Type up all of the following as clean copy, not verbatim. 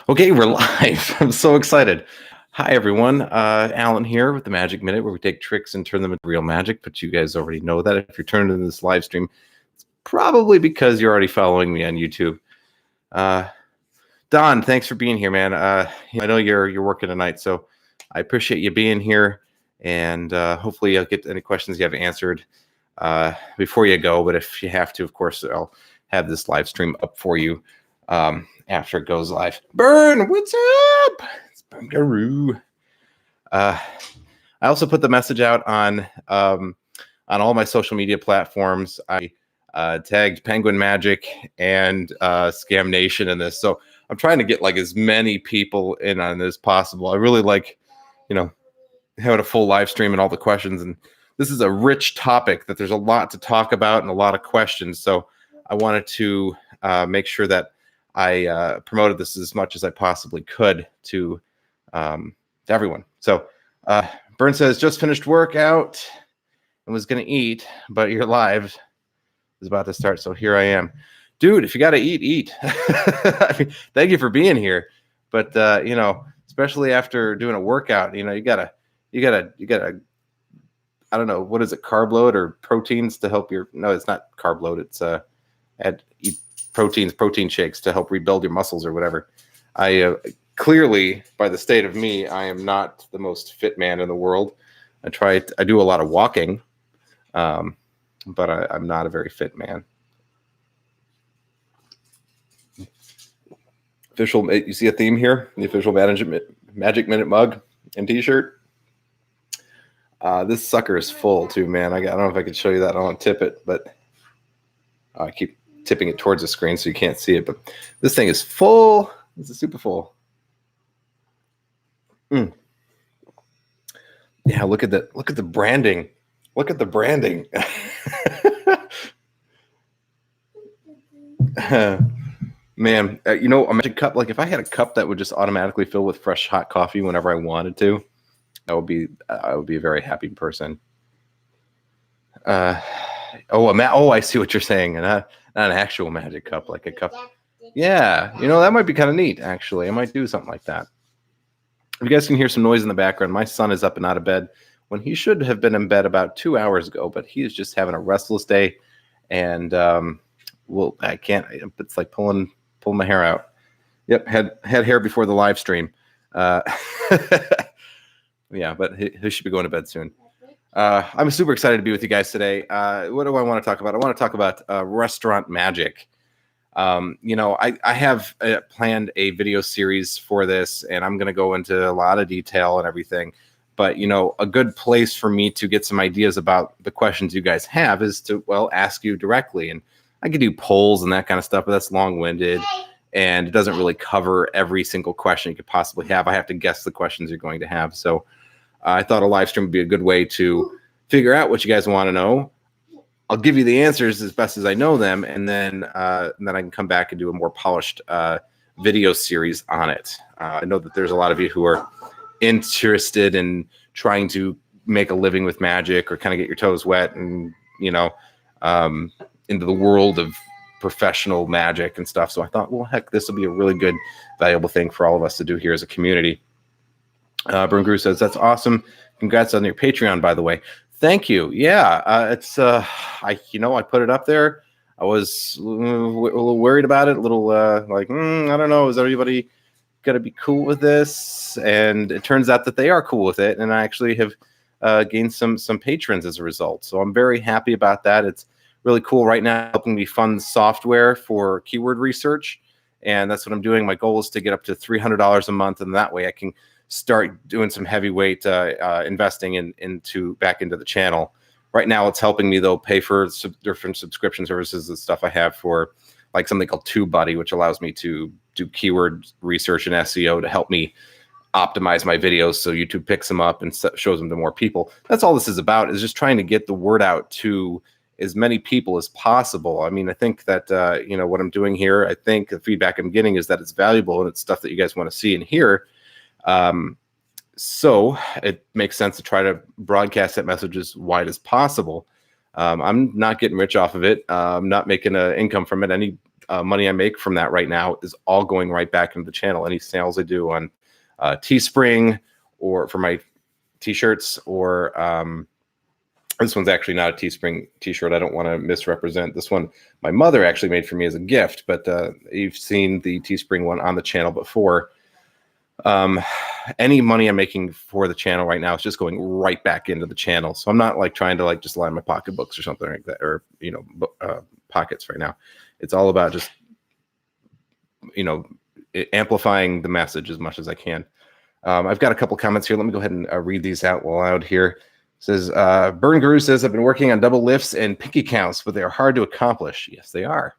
Okay, we're live. I'm so excited. Hi, everyone. Alan here with the Magic Minute, where we take tricks and turn them into real magic. But you guys already know that. If you're turning into this live stream, it's probably because you're already following me on YouTube. Don, thanks for being here, man. I know you're working tonight, so I appreciate you being here. And hopefully, I'll get any questions you have answered before you go. But if you have to, of course, I'll have this live stream up for you. After it goes live. Burn, what's up? It's Burn Guru. I also put the message out on all my social media platforms. I tagged Penguin Magic and Scam Nation in this, so I'm trying to get like as many people in on this as possible. I really like, having a full live stream and all the questions, and this is a rich topic that there's a lot to talk about and a lot of questions. So I wanted to make sure that I promoted this as much as I possibly could to everyone. So Burn says, just finished workout and was going to eat, but your live is about to start. So here I am. Dude, if you got to eat, eat. I mean, thank you for being here. But, especially after doing a workout, you gotta, I don't know, what is it, carb load or proteins to help no, it's not carb load. It's eat protein shakes to help rebuild your muscles or whatever. I clearly, by the state of me, I am not the most fit man in the world. I do a lot of walking, but I'm not a very fit man. You see a theme here? The official Magic Minute mug and t-shirt. This sucker is full too, man. I don't know if I could show you that. I don't want to tip it, but I keep tipping it towards the screen so you can't see it, but this thing is full. This is super full. Yeah, look at the branding. Look at the branding. Man, a magic cup, like if I had a cup that would just automatically fill with fresh hot coffee whenever I wanted to, I would be a very happy person. I see what you're saying. Not an actual magic cup, like a cup. Yeah, that might be kind of neat, actually. I might do something like that. If you guys can hear some noise in the background, my son is up and out of bed when he should have been in bed about 2 hours ago, but he is just having a restless day. And, I can't, it's like pulling my hair out. Yep, had hair before the live stream. Yeah, but he should be going to bed soon. I'm super excited to be with you guys today. What do I want to talk about? I want to talk about restaurant magic. I have planned a video series for this, and I'm going to go into a lot of detail and everything. But, a good place for me to get some ideas about the questions you guys have is to, ask you directly. And I could do polls and that kind of stuff, but that's long-winded, and it doesn't really cover every single question you could possibly have. I have to guess the questions you're going to have. So I thought a live stream would be a good way to figure out what you guys want to know. I'll give you the answers as best as I know them, and then I can come back and do a more polished video series on it. I know that there's a lot of you who are interested in trying to make a living with magic or kind of get your toes wet and, into the world of professional magic and stuff. So I thought, well, heck, this will be a really good, valuable thing for all of us to do here as a community. Burn Guru says, that's awesome. Congrats on your Patreon, by the way. Thank you. Yeah, it's I put it up there. I was a little worried about it, a little I don't know, is everybody gonna be cool with this? And it turns out that they are cool with it, and I actually have gained some patrons as a result. So I'm very happy about that. It's really cool right now, helping me fund software for keyword research, and that's what I'm doing. My goal is to get up to $300 a month, and that way I can start doing some heavyweight investing back into the channel. Right now, it's helping me though pay for different subscription services and stuff I have for like something called TubeBuddy, which allows me to do keyword research and SEO to help me optimize my videos so YouTube picks them up and shows them to more people. That's all this is about, is just trying to get the word out to as many people as possible. I mean, I think that, what I'm doing here, I think the feedback I'm getting is that it's valuable and it's stuff that you guys want to see and hear. So it makes sense to try to broadcast that message as wide as possible. I'm not getting rich off of it. I'm not making an income from it. Any money I make from that right now is all going right back into the channel. Any sales I do on Teespring or for my t-shirts, or this one's actually not a Teespring t-shirt. I don't want to misrepresent this one. My mother actually made for me as a gift, but you've seen the Teespring one on the channel before. Any money I'm making for the channel right now is just going right back into the channel. So I'm not like trying to like just line my pocketbooks or something like that, or, you know, pockets right now. It's all about just, you know, amplifying the message as much as I can. I've got a couple comments here. Let me go ahead and read these out loud here. It says, Burn Guru says, I've been working on double lifts and pinky counts, but they are hard to accomplish. Yes, they are.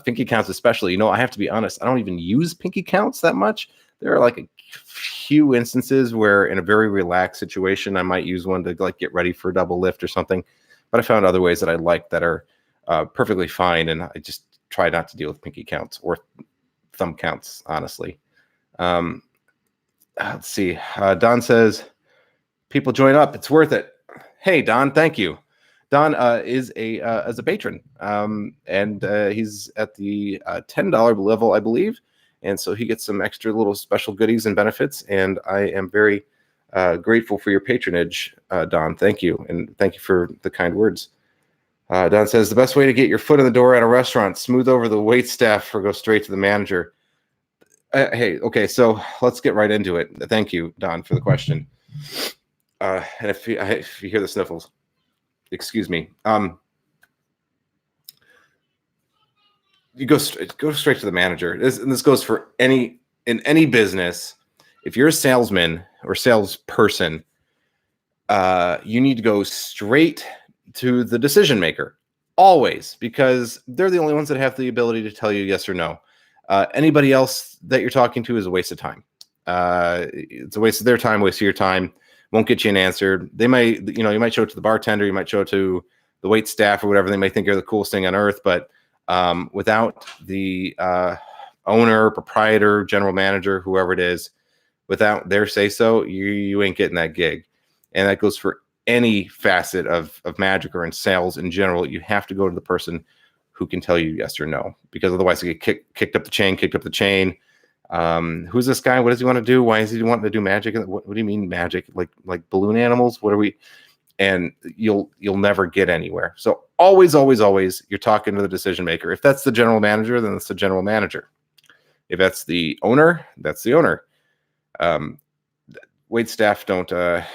Pinky counts especially. You know, I have to be honest, I don't even use pinky counts that much. There are like a few instances where in a very relaxed situation, I might use one to like get ready for a double lift or something. But I found other ways that I like that are perfectly fine. And I just try not to deal with pinky counts or thumb counts, honestly. Let's see. Don says, people join up. It's worth it. Hey, Don, thank you. Don is as a patron, and he's at the $10 level, I believe. And so he gets some extra little special goodies and benefits. And I am very grateful for your patronage, Don. Thank you. And thank you for the kind words. Don says, the best way to get your foot in the door at a restaurant, smooth over the wait staff or go straight to the manager. Hey, okay, so let's get right into it. Thank you, Don, for the question. And if you hear the sniffles, excuse me. You go straight to the manager. This goes for in any business. If you're a salesman or salesperson, you need to go straight to the decision maker, always, because they're the only ones that have the ability to tell you yes or no. Anybody else that you're talking to is a waste of time. It's a waste of their time, waste of your time. Won't get you an answer. They might, you know, you might show it to the bartender, you might show it to the wait staff or whatever. They may think you're the coolest thing on earth, but without the owner, proprietor, general manager, whoever it is, without their say so, you ain't getting that gig. And that goes for any facet of magic or in sales in general. You have to go to the person who can tell you yes or no, because otherwise you get kicked up the chain. Who's this guy? What does he want to do? Why is he wanting to do magic? What do you mean magic? Like balloon animals? What are we? And you'll never get anywhere. So always, you're talking to the decision maker. If that's the general manager, then it's the general manager. If that's the owner, that's the owner. Wait staff don't. I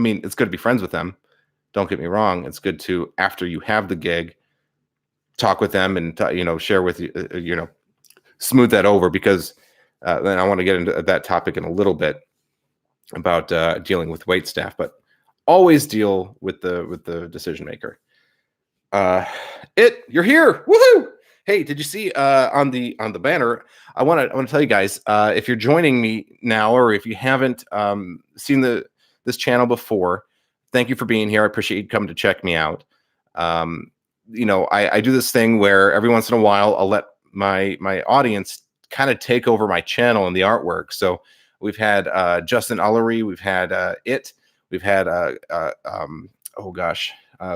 mean, it's good to be friends with them. Don't get me wrong. It's good to, after you have the gig, talk with them and share with you, smooth that over, because then I want to get into that topic in a little bit about dealing with wait staff, but always deal with the decision maker. You're here. Woohoo! Hey, did you see on the banner? I want to tell you guys, if you're joining me now, or if you haven't seen this channel before, thank you for being here. I appreciate you coming to check me out. I do this thing where every once in a while I'll let my audience kind of take over my channel and the artwork. So we've had Justin Ullery, we've had we've had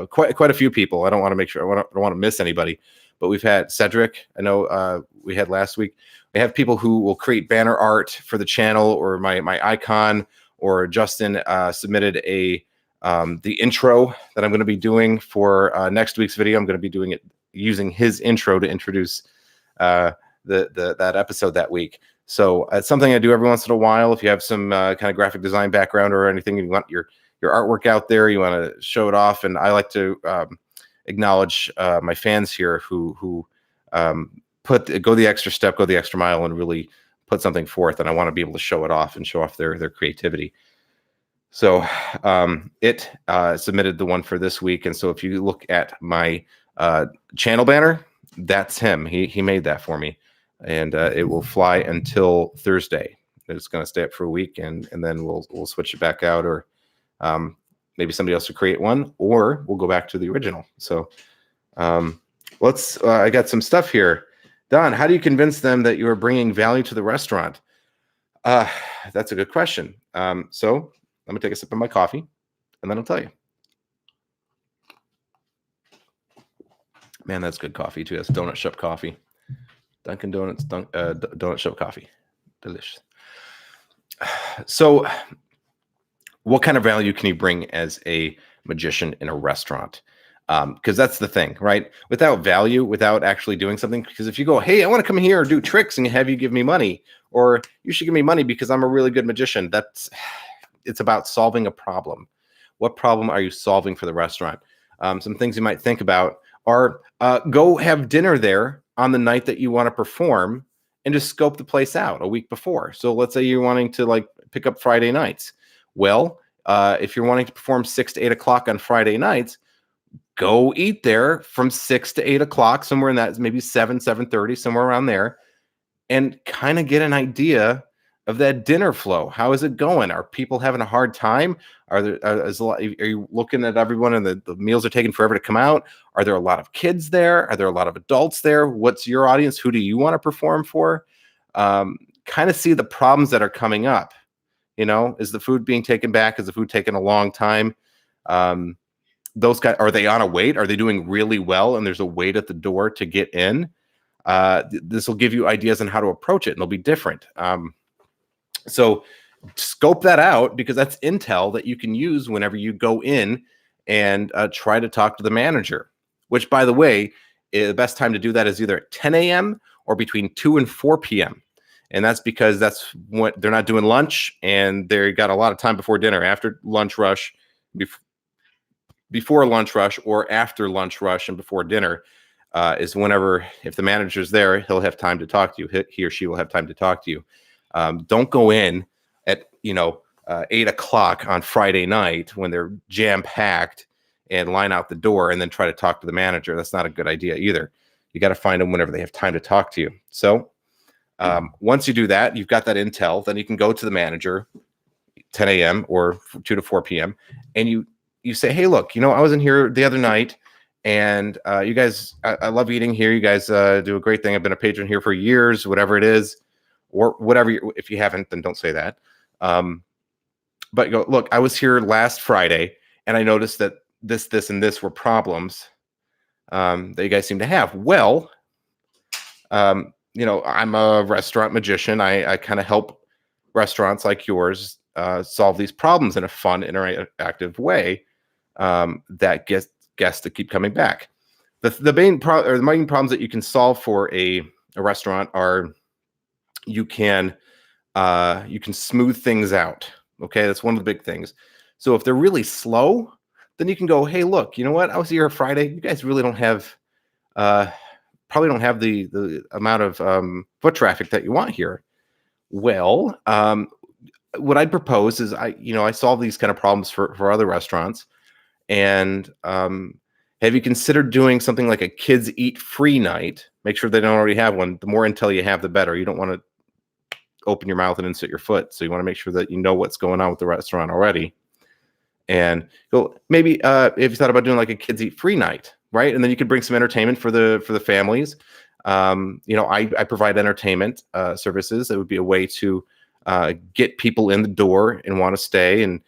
quite a few people. I don't want to make sure I don't want to miss anybody, but we've had Cedric. I know we had last week. We have people who will create banner art for the channel, or my icon, or Justin submitted the intro that I'm going to be doing for next week's video. I'm going to be doing it using his intro to introduce that episode that week. So it's something I do every once in a while. If you have some kind of graphic design background or anything, you want your artwork out there, you want to show it off. And I like to acknowledge my fans here who go the extra step, go the extra mile, and really put something forth. And I want to be able to show it off and show off their creativity. So it submitted the one for this week. And so if you look at my channel banner, that's him. He made that for me. And it will fly until Thursday. It's going to stay up for a week, and then we'll switch it back out, or maybe somebody else will create one, or we'll go back to the original. So I got some stuff here. Don, how do you convince them that you are bringing value to the restaurant? That's a good question. So let me take a sip of my coffee, and then I'll tell you. Man, that's good coffee too. That's Donut Shop coffee. Dunkin' Donuts, Donut Shop coffee. Delicious. So, what kind of value can you bring as a magician in a restaurant? Because that's the thing, right? Without value, without actually doing something, because if you go, hey, I want to come in here and do tricks and have you give me money, or you should give me money because I'm a really good magician, it's about solving a problem. What problem are you solving for the restaurant? Some things you might think about are go have dinner there on the night that you want to perform and just scope the place out a week before. So let's say you're wanting to like pick up Friday nights. Well, if you're wanting to perform 6 to 8 o'clock on Friday nights, go eat there from 6 to 8 o'clock, somewhere in that, maybe 7:30, somewhere around there, and kind of get an idea of that dinner flow. How is it going? Are people having a hard time? Are you looking at everyone and the meals are taking forever to come out? Are there a lot of kids there? Are there a lot of adults there? What's your audience? Who do you want to perform for? Kind of see the problems that are coming up. Is the food being taken back? Is the food taking a long time? Those guys, are they on a wait? Are they doing really well and there's a wait at the door to get in? This will give you ideas on how to approach it, and it'll be different. So scope that out, because that's intel that you can use whenever you go in and try to talk to the manager, which, by the way, the best time to do that is either at 10 a.m. or between 2 and 4 p.m. And that's because that's what they're not doing lunch, and they got a lot of time before dinner. After lunch rush, before lunch rush, or after lunch rush and before dinner is whenever, if the manager's there, he'll have time to talk to you. He or she will have time to talk to you. Don't go in at 8 o'clock on Friday night when they're jam-packed and line out the door and then try to talk to the manager. That's not a good idea either. You got to find them whenever they have time to talk to you. So once you do that, you've got that intel, then you can go to the manager 10 a.m. or 2 to 4 p.m. and you say, hey, look, I was in here the other night, and you guys, I love eating here. You guys do a great thing. I've been a patron here for years, whatever it is, or whatever. If you haven't, then don't say that. But go, look, I was here last Friday, and I noticed that this, and this were problems that you guys seem to have. Well, I'm a restaurant magician. I kind of help restaurants like yours solve these problems in a fun, interactive way that gets guests to keep coming back. The main problems that you can solve for a restaurant are you can smooth things out. Okay, that's one of the big things. So if they're really slow, then you can go, hey, look, you know what? I was here Friday. You guys really don't have probably don't have the amount of foot traffic that you want here. Well, what I'd propose is I solve these kind of problems for other restaurants. And have you considered doing something like a kids eat free night? Make sure they don't already have one. The more intel you have, the better. You don't want to open your mouth and insert your foot. So you want to make sure that you know what's going on with the restaurant already. And go, maybe if you thought about doing like a kids eat free night, right? And then you could bring some entertainment for the families. I provide entertainment services. It would be a way to get people in the door and want to stay, and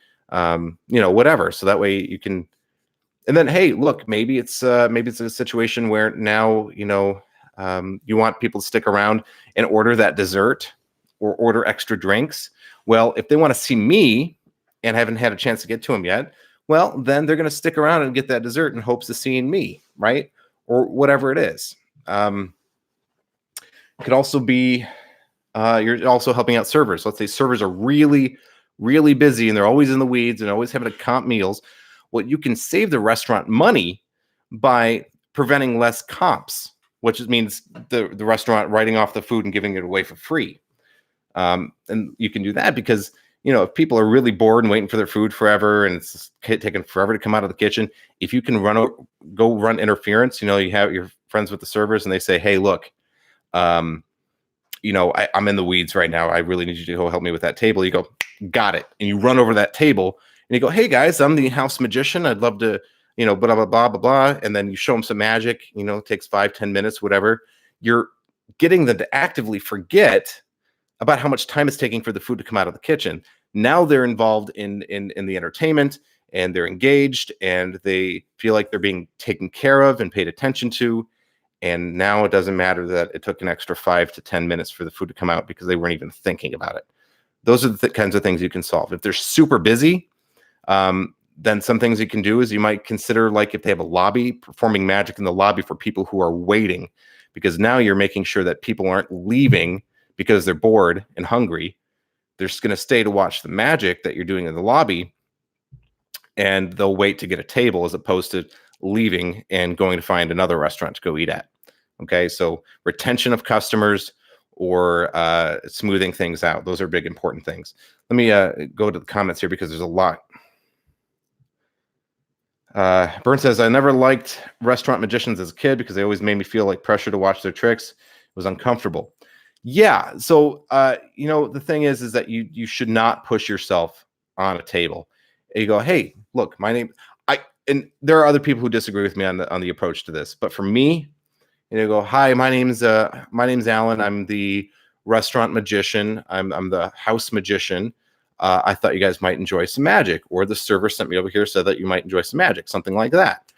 whatever. So that way you can. And then, hey, look, maybe it's a situation where now you want people to stick around and order that dessert or order extra drinks. Well, if they want to see me and haven't had a chance to get to them yet, well, then they're going to stick around and get that dessert in hopes of seeing me, right? Or whatever it is. It could also be you're also helping out servers. Let's say servers are really, really busy and they're always in the weeds and always having to comp meals. Well, you can save the restaurant money by preventing less comps, which means the restaurant writing off the food and giving it away for free. And you can do that because, if people are really bored and waiting for their food forever and it's taking forever to come out of the kitchen, if you can go run interference, you have your friends with the servers and they say, hey, look, I'm in the weeds right now. I really need you to go help me with that table. You go, got it. And you run over to that table and you go, hey guys, I'm the house magician. I'd love to, blah, blah, blah, blah, blah. And then you show them some magic, it takes 5-10 minutes, whatever. You're getting them to actively forget about how much time it's taking for the food to come out of the kitchen. Now they're involved in the entertainment and they're engaged and they feel like they're being taken care of and paid attention to. And now it doesn't matter that it took an extra 5 to 10 minutes for the food to come out because they weren't even thinking about it. Those are the kinds of things you can solve. If they're super busy, then some things you can do is you might consider, like if they have a lobby, performing magic in the lobby for people who are waiting, because now you're making sure that people aren't leaving because they're bored and hungry. They're just going to stay to watch the magic that you're doing in the lobby, and they'll wait to get a table as opposed to leaving and going to find another restaurant to go eat at. Okay, so retention of customers or smoothing things out. Those are big, important things. Let me go to the comments here because there's a lot. Bern says, I never liked restaurant magicians as a kid because they always made me feel like pressure to watch their tricks. It was uncomfortable. Yeah, so the thing is that you should not push yourself on a table. You go, hey, look, my name. And there are other people who disagree with me on the approach to this, but for me, go, hi, my name's Alan. I'm the restaurant magician. I'm the house magician. I thought you guys might enjoy some magic, or the server sent me over here so that you might enjoy some magic, something like that.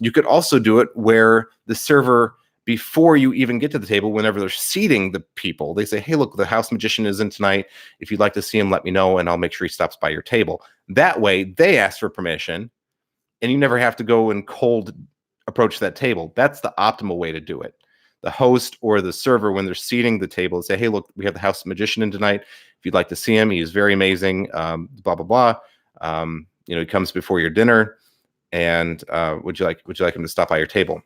You could also do it where the server, before you even get to the table, whenever they're seating the people, they say, hey, look, the house magician is in tonight. If you'd like to see him, let me know, and I'll make sure he stops by your table. That way, they ask for permission, and you never have to go and cold approach that table. That's the optimal way to do it. The host or the server, when they're seating the table, say, hey, look, we have the house magician in tonight. If you'd like to see him, he is very amazing, blah, blah, blah. He comes before your dinner, and would you like him to stop by your table?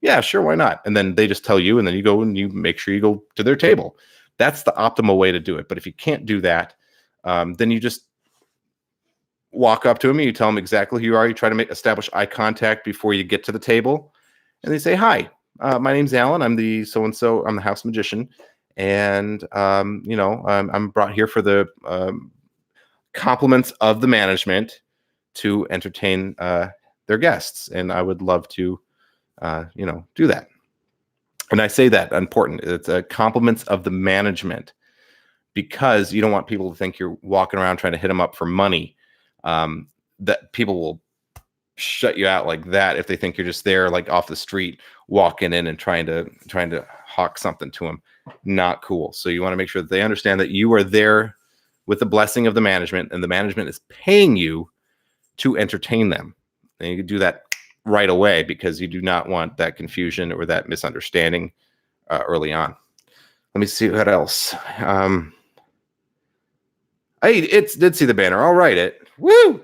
Yeah, sure, why not? And then they just tell you, and then you go and you make sure you go to their table. That's the optimal way to do it. But if you can't do that, then you just walk up to him and you tell him exactly who you are. You try to establish eye contact before you get to the table, and they say, hi, my name's Alan. I'm the so-and-so. I'm the house magician. And, I'm brought here for the compliments of the management to entertain their guests. And I would love to, do that. And I say that important. It's compliments of the management, because you don't want people to think you're walking around trying to hit them up for money. That people will shut you out like that if they think you're just there, like off the street, walking in and trying to hawk something to them. Not cool. So you want to make sure that they understand that you are there with the blessing of the management, and the management is paying you to entertain them. And you can do that right away, because you do not want that confusion or that misunderstanding early on. Let me see what else. I did see the banner. I'll write it. Woo!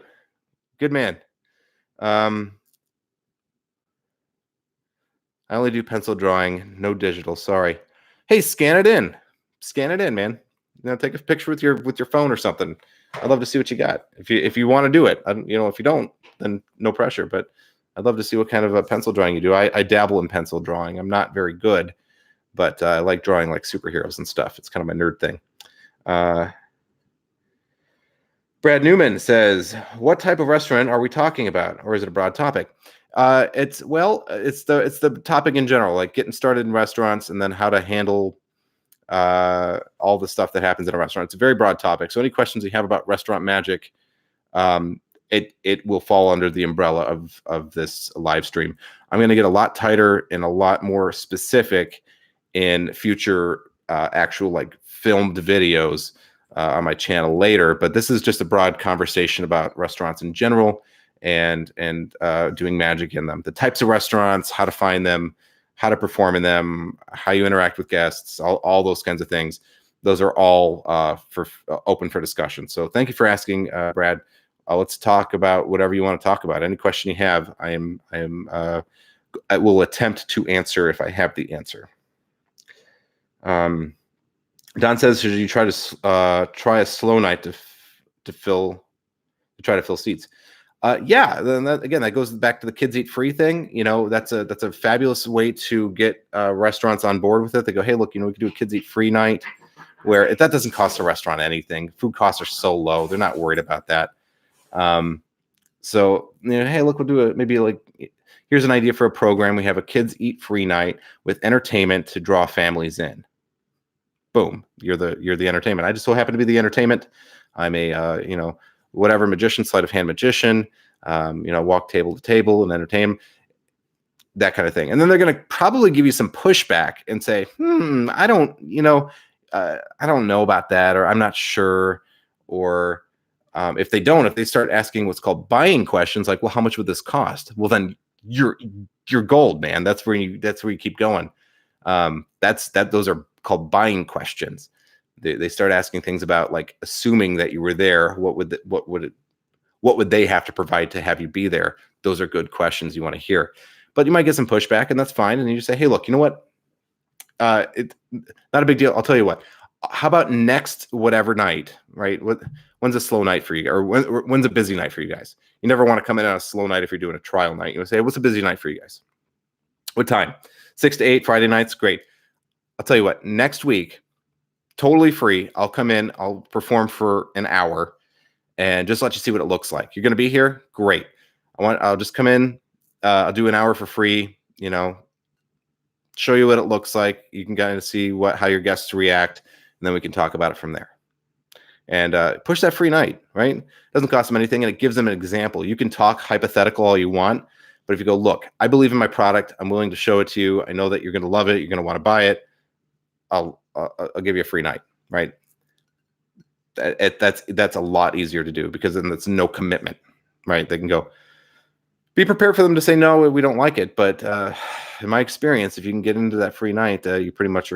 Good man. I only do pencil drawing, no digital. Sorry. Hey, scan it in. Scan it in, man. Take a picture with your phone or something. I'd love to see what you got. If you want to do it, if you don't, then no pressure. But I'd love to see what kind of a pencil drawing you do. I dabble in pencil drawing. I'm not very good, but I like drawing like superheroes and stuff. It's kind of my nerd thing. Brad Newman says, what type of restaurant are we talking about? Or is it a broad topic? It's the topic in general, like getting started in restaurants and then how to handle all the stuff that happens in a restaurant. It's a very broad topic. So any questions you have about restaurant magic, it will fall under the umbrella of this live stream. I'm going to get a lot tighter and a lot more specific in future actual like filmed videos on my channel later. But this is just a broad conversation about restaurants in general and doing magic in them. The types of restaurants, how to find them, how to perform in them, how you interact with guests, all those kinds of things. Those are all open for discussion. So thank you for asking, Brad. Let's talk about whatever you want to talk about. Any question you have, I will attempt to answer if I have the answer. Don says, should you try a slow night to try to fill seats? Yeah. Then that goes back to the kids eat free thing. That's a fabulous way to get restaurants on board with it. They go, hey, look, we can do a kids eat free night where that doesn't cost a restaurant anything. Food costs are so low. They're not worried about that. So, hey, look, we'll do here's an idea for a program. We have a kids eat free night with entertainment to draw families in. Boom. You're the entertainment. I just so happen to be the entertainment. I'm a, whatever, magician, sleight of hand magician, walk table to table and entertain them, that kind of thing. And then they're going to probably give you some pushback and say, I don't know about that, or I'm not sure. Or if they start asking what's called buying questions, like, well, how much would this cost? Well, then you're gold, man. That's where you keep going. Those are called buying questions. They start asking things about, like, assuming that you were there. What would they have to provide to have you be there? Those are good questions you want to hear. But you might get some pushback, and that's fine. And you just say, hey, look, you know what? It's not a big deal. I'll tell you what. How about next whatever night, right? When's a slow night for you? Or when's a busy night for you guys? You never want to come in on a slow night if you're doing a trial night. You say, what's a busy night for you guys? What time? 6 to 8, Friday nights? Great. I'll tell you what. Next week, totally free. I'll come in. I'll perform for an hour and just let you see what it looks like. You're going to be here? Great. I'll just come in. I'll do an hour for free, show you what it looks like. You can kind of see how your guests react, and then we can talk about it from there. And push that free night, right? It doesn't cost them anything, and it gives them an example. You can talk hypothetical all you want, but if you go, look, I believe in my product. I'm willing to show it to you. I know that you're going to love it. You're going to want to buy it. I'll give you a free night, right? That's a lot easier to do, because then that's no commitment, right? They can go. Be prepared for them to say, no, we don't like it. But in my experience, if you can get into that free night, you pretty much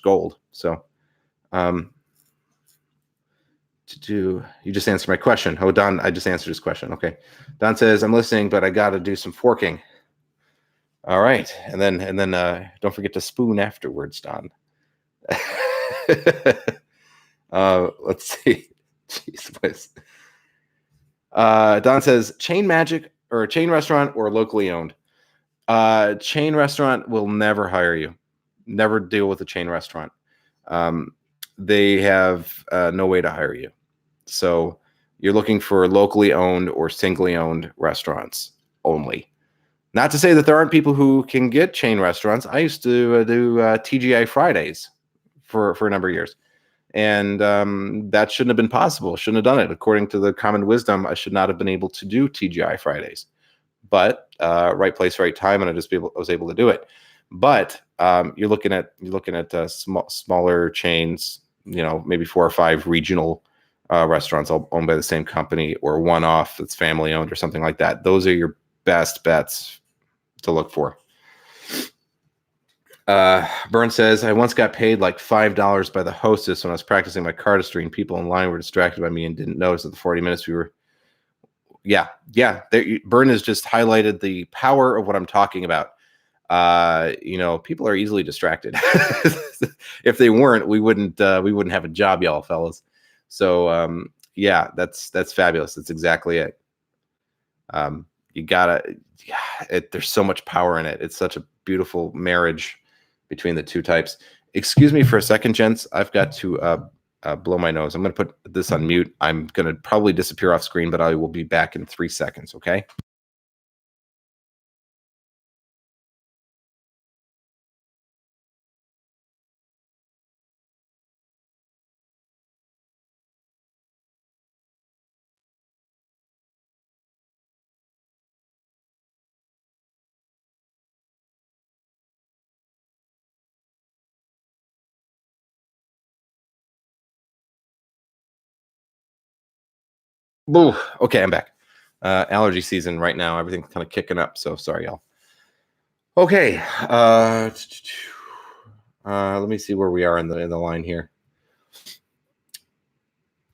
gold. So you just answered my question. Oh, Don, I just answered his question. Okay. Don says, I'm listening, but I got to do some forking. All right. And then don't forget to spoon afterwards, Don. Let's see. Jeez whiz. Don says, chain magic or a chain restaurant or locally owned. Chain restaurant will never hire you. Never deal with a chain restaurant. They have no way to hire you. So you're looking for locally owned or singly owned restaurants only. Not to say that there aren't people who can get chain restaurants. I used to do TGI Fridays for a number of years. And that shouldn't have been possible. Shouldn't have done it. According to the common wisdom, I should not have been able to do TGI Fridays. But right place, right time, and I was able to do it. But you're looking at smaller chains, maybe 4 or 5 regional restaurants all owned by the same company, or one-off that's family owned or something like that. Those are your best bets to look for. Byrne says, I once got paid like $5 by the hostess when I was practicing my cardistry, and people in line were distracted by me and didn't notice that the 40 minutes we were. Yeah. Byrne has just highlighted the power of what I'm talking about. People are easily distracted. If they weren't, we wouldn't have a job, y'all fellas. So, that's fabulous. That's exactly it. There's so much power in it. It's such a beautiful marriage between the two types. Excuse me for a second, gents. I've got to blow my nose. I'm going to put this on mute. I'm going to probably disappear off screen, but I will be back in 3 seconds. Okay. Boo. Okay, I'm back. Allergy season right now. Everything's kind of kicking up. So sorry, y'all. Okay. Let me see where we are in the line here.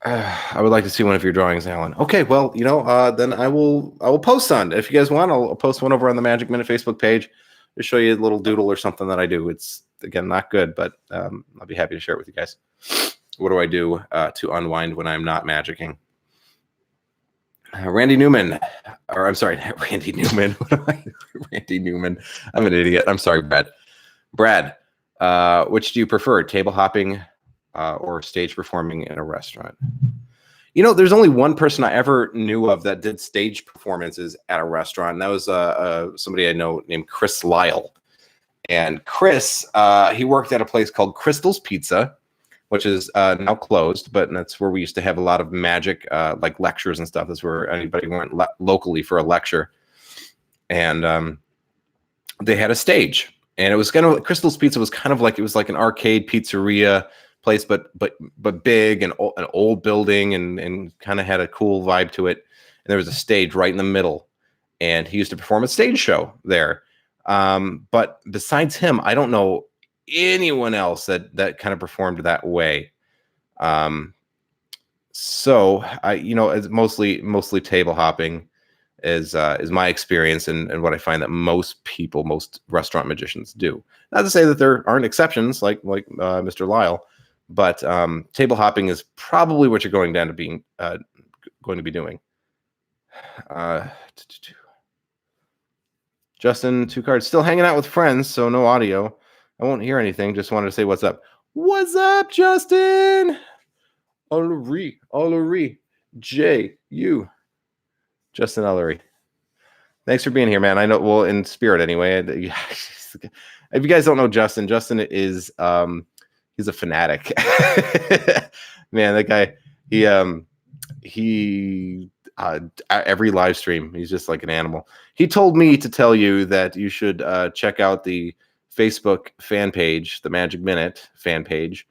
I would like to see one of your drawings, Alan. Okay, well, then I will post on. If you guys want, I'll post one over on the Magic Minute Facebook page to show you a little doodle or something that I do. It's, again, not good, but I'll be happy to share it with you guys. What do I do to unwind when I'm not magicking? Randy Newman. Randy Newman. Randy Newman. I'm an idiot. I'm sorry, Brad. Brad, which do you prefer, table hopping or stage performing in a restaurant? There's only one person I ever knew of that did stage performances at a restaurant, and that was somebody I know named Chris Lyle. And Chris, he worked at a place called Crystal's Pizza, which is now closed, but that's where we used to have a lot of magic, like lectures and stuff. That's where anybody went locally for a lecture. And they had a stage. And it was kind of Crystal's Pizza was kind of like, it was like an arcade pizzeria place, but big and an old building, and kind of had a cool vibe to it. And there was a stage right in the middle, and he used to perform a stage show there. But besides him, I don't know anyone else that kind of performed that way. So it's mostly table hopping is my experience, and what I find that most restaurant magicians do. Not to say that there aren't exceptions, like Mr. Lyle, but table hopping is probably what you're going to be doing. Justin, 2 cards, still hanging out with friends, so no audio. I won't hear anything. Just wanted to say what's up. What's up, Justin? Ullery, J.U. Justin Ullery. Thanks for being here, man. I know, well, in spirit anyway. If you guys don't know Justin is he's a fanatic. Man, that guy, he every live stream, he's just like an animal. He told me to tell you that you should check out the Facebook fan page, the Magic Minute fan page,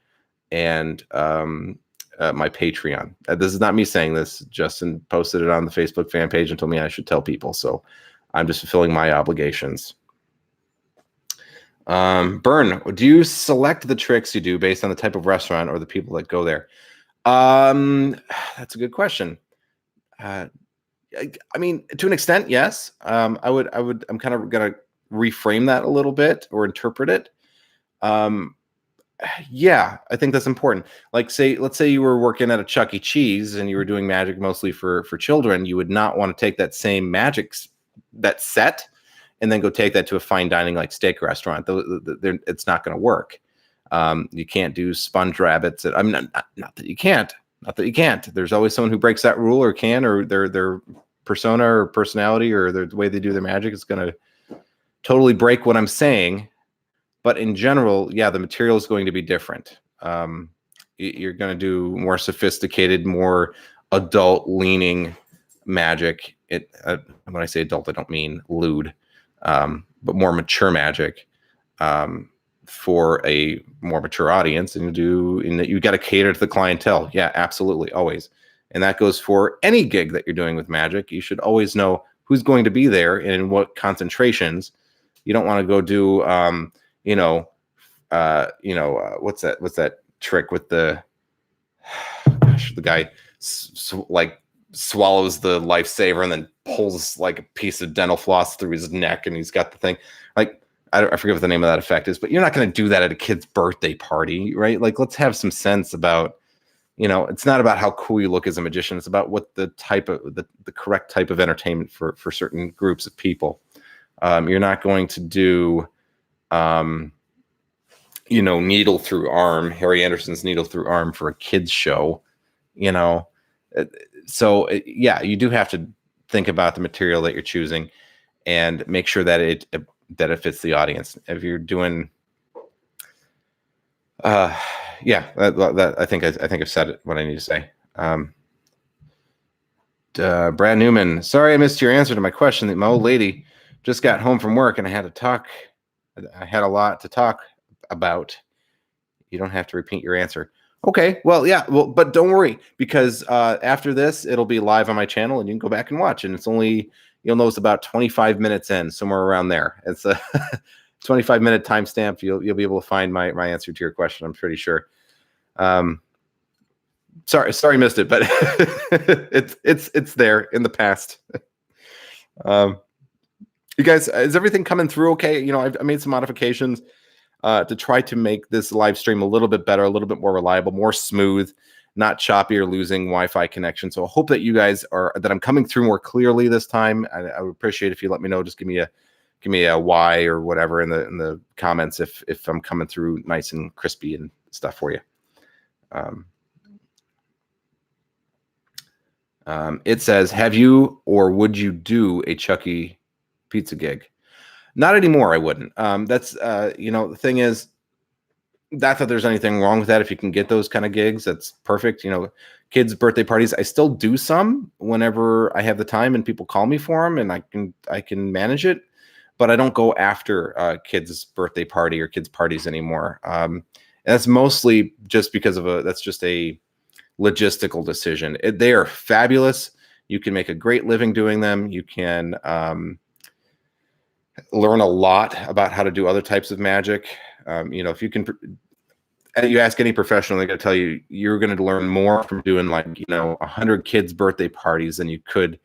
and my Patreon. This is not me saying this. Justin posted it on the Facebook fan page and told me I should tell people. So I'm just fulfilling my obligations. Bern, do you select the tricks you do based on the type of restaurant or the people that go there? That's a good question. I mean, to an extent, yes. I'm kind of gonna reframe that a little bit or interpret it. Yeah, I think that's important. Like, let's say you were working at a Chuck E. Cheese and you were doing magic mostly for children. You would not want to take that same magic, that set, and then go take that to a fine dining like steak restaurant. It's not going to work. You can't do sponge rabbits. I'm not that you can't. Not that you can't. There's always someone who breaks that rule or can, or their persona or personality or the way they do their magic is going to totally break what I'm saying. But in general, yeah, the material is going to be different. You're going to do more sophisticated, more adult-leaning magic. When I say adult, I don't mean lewd, but more mature magic for a more mature audience. And you got to cater to the clientele. Yeah, absolutely, always. And that goes for any gig that you're doing with magic. You should always know who's going to be there and in what concentrations. You don't want to go do what's that trick with the guy swallows the lifesaver and then pulls like a piece of dental floss through his neck, and he's got the thing. Like, I forget what the name of that effect is, but you're not going to do that at a kid's birthday party, right? Like, let's have some sense about, it's not about how cool you look as a magician. It's about what the type of the correct type of entertainment for certain groups of people. You're not going to do needle through arm, Harry Anderson's needle through arm for a kid's show, So yeah, you do have to think about the material that you're choosing and make sure that it fits the audience. If you're doing, that I think I've said it, what I need to say. Brad Newman, sorry I missed your answer to my question. My old lady just got home from work and I had a lot to talk about. You don't have to repeat your answer. Okay, well, yeah, but don't worry, because after this, it'll be live on my channel and you can go back and watch. And you'll know it's about 25 minutes in, somewhere around there. It's a 25-minute timestamp. You'll be able to find my answer to your question, I'm pretty sure. Sorry, missed it, but it's there in the past. You guys, is everything coming through okay? I made some modifications to try to make this live stream a little bit better, a little bit more reliable, more smooth, not choppy or losing Wi-Fi connection. So I hope that you guys that I'm coming through more clearly this time. I would appreciate if you let me know. Just give me a Y or whatever in the comments if I'm coming through nice and crispy and stuff for you. It says, have you or would you do a Chuck E. Pizza gig? Not anymore, I wouldn't. The thing is, not that there's anything wrong with that. If you can get those kind of gigs, that's perfect. Kids' birthday parties, I still do some whenever I have the time and people call me for them, and I can manage it. But I don't go after kids' birthday party or kids' parties anymore. And that's mostly just because that's just a logistical decision. They are fabulous. You can make a great living doing them. You can learn a lot about how to do other types of magic. If you can, you ask any professional, they're going to tell you you're going to learn more from doing 100 kids' birthday parties than you could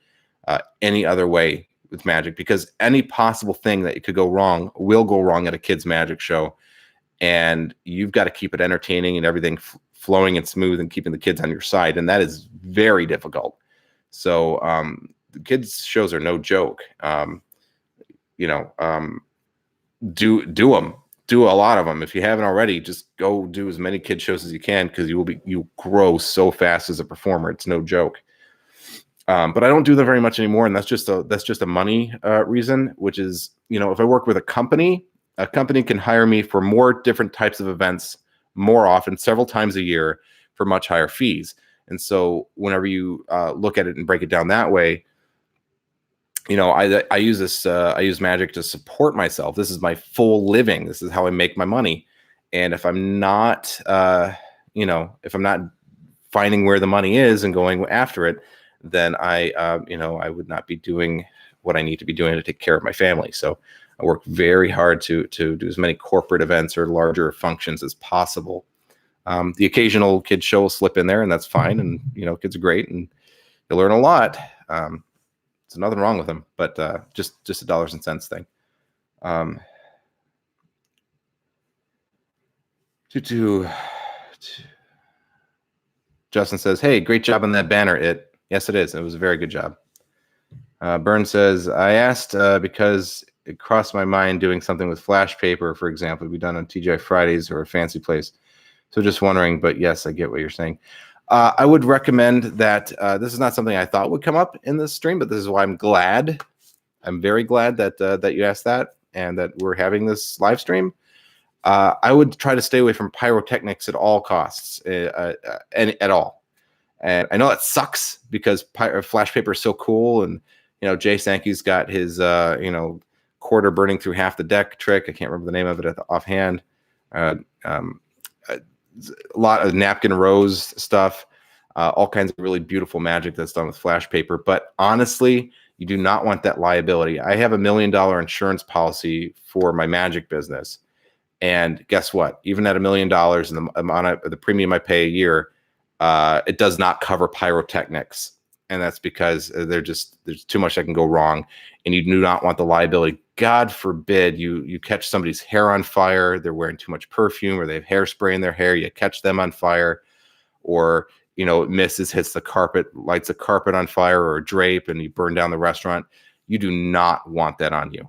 any other way with magic, because any possible thing that could go wrong will go wrong at a kids' magic show, and you've got to keep it entertaining and everything flowing and smooth and keeping the kids on your side, and that is very difficult. So the kids' shows are no joke. Do them. Do a lot of them. If you haven't already, just go do as many kid shows as you can, because you grow so fast as a performer. It's no joke. But I don't do them very much anymore, and that's just a money reason. Which is, if I work with a company can hire me for more different types of events more often, several times a year, for much higher fees. And so whenever you look at it and break it down that way, I use this. I use magic to support myself. This is my full living. This is how I make my money. And if I'm not, if I'm not finding where the money is and going after it, then I would not be doing what I need to be doing to take care of my family. So I work very hard to do as many corporate events or larger functions as possible. The occasional kid show will slip in there, and that's fine. And kids are great, and you learn a lot. There's nothing wrong with them, but just a dollars and cents thing. Justin says, "Hey, great job on that banner." Yes, it is. It was a very good job. Byrne says, "I asked because it crossed my mind doing something with flash paper, for example, to be done on TGI Fridays or a fancy place. So just wondering, but yes, I get what you're saying." I would recommend that. This is not something I thought would come up in this stream, but this is why I'm glad. I'm very glad that you asked that, and that we're having this live stream. I would try to stay away from pyrotechnics at all costs, and at all. And I know that sucks, because flash paper is so cool, and Jay Sankey's got his quarter burning through half the deck trick. I can't remember the name of it offhand. A lot of napkin rose stuff, all kinds of really beautiful magic that's done with flash paper. But honestly, you do not want that liability. I have $1 million insurance policy for my magic business. And guess what? Even at $1 million and the amount of the premium I pay a year, it does not cover pyrotechnics. And that's because there's too much that can go wrong, and you do not want the liability. God forbid you catch somebody's hair on fire. They're wearing too much perfume, or they have hairspray in their hair. You catch them on fire, or it misses, hits the carpet, lights a carpet on fire or a drape, and you burn down the restaurant. You do not want that on you.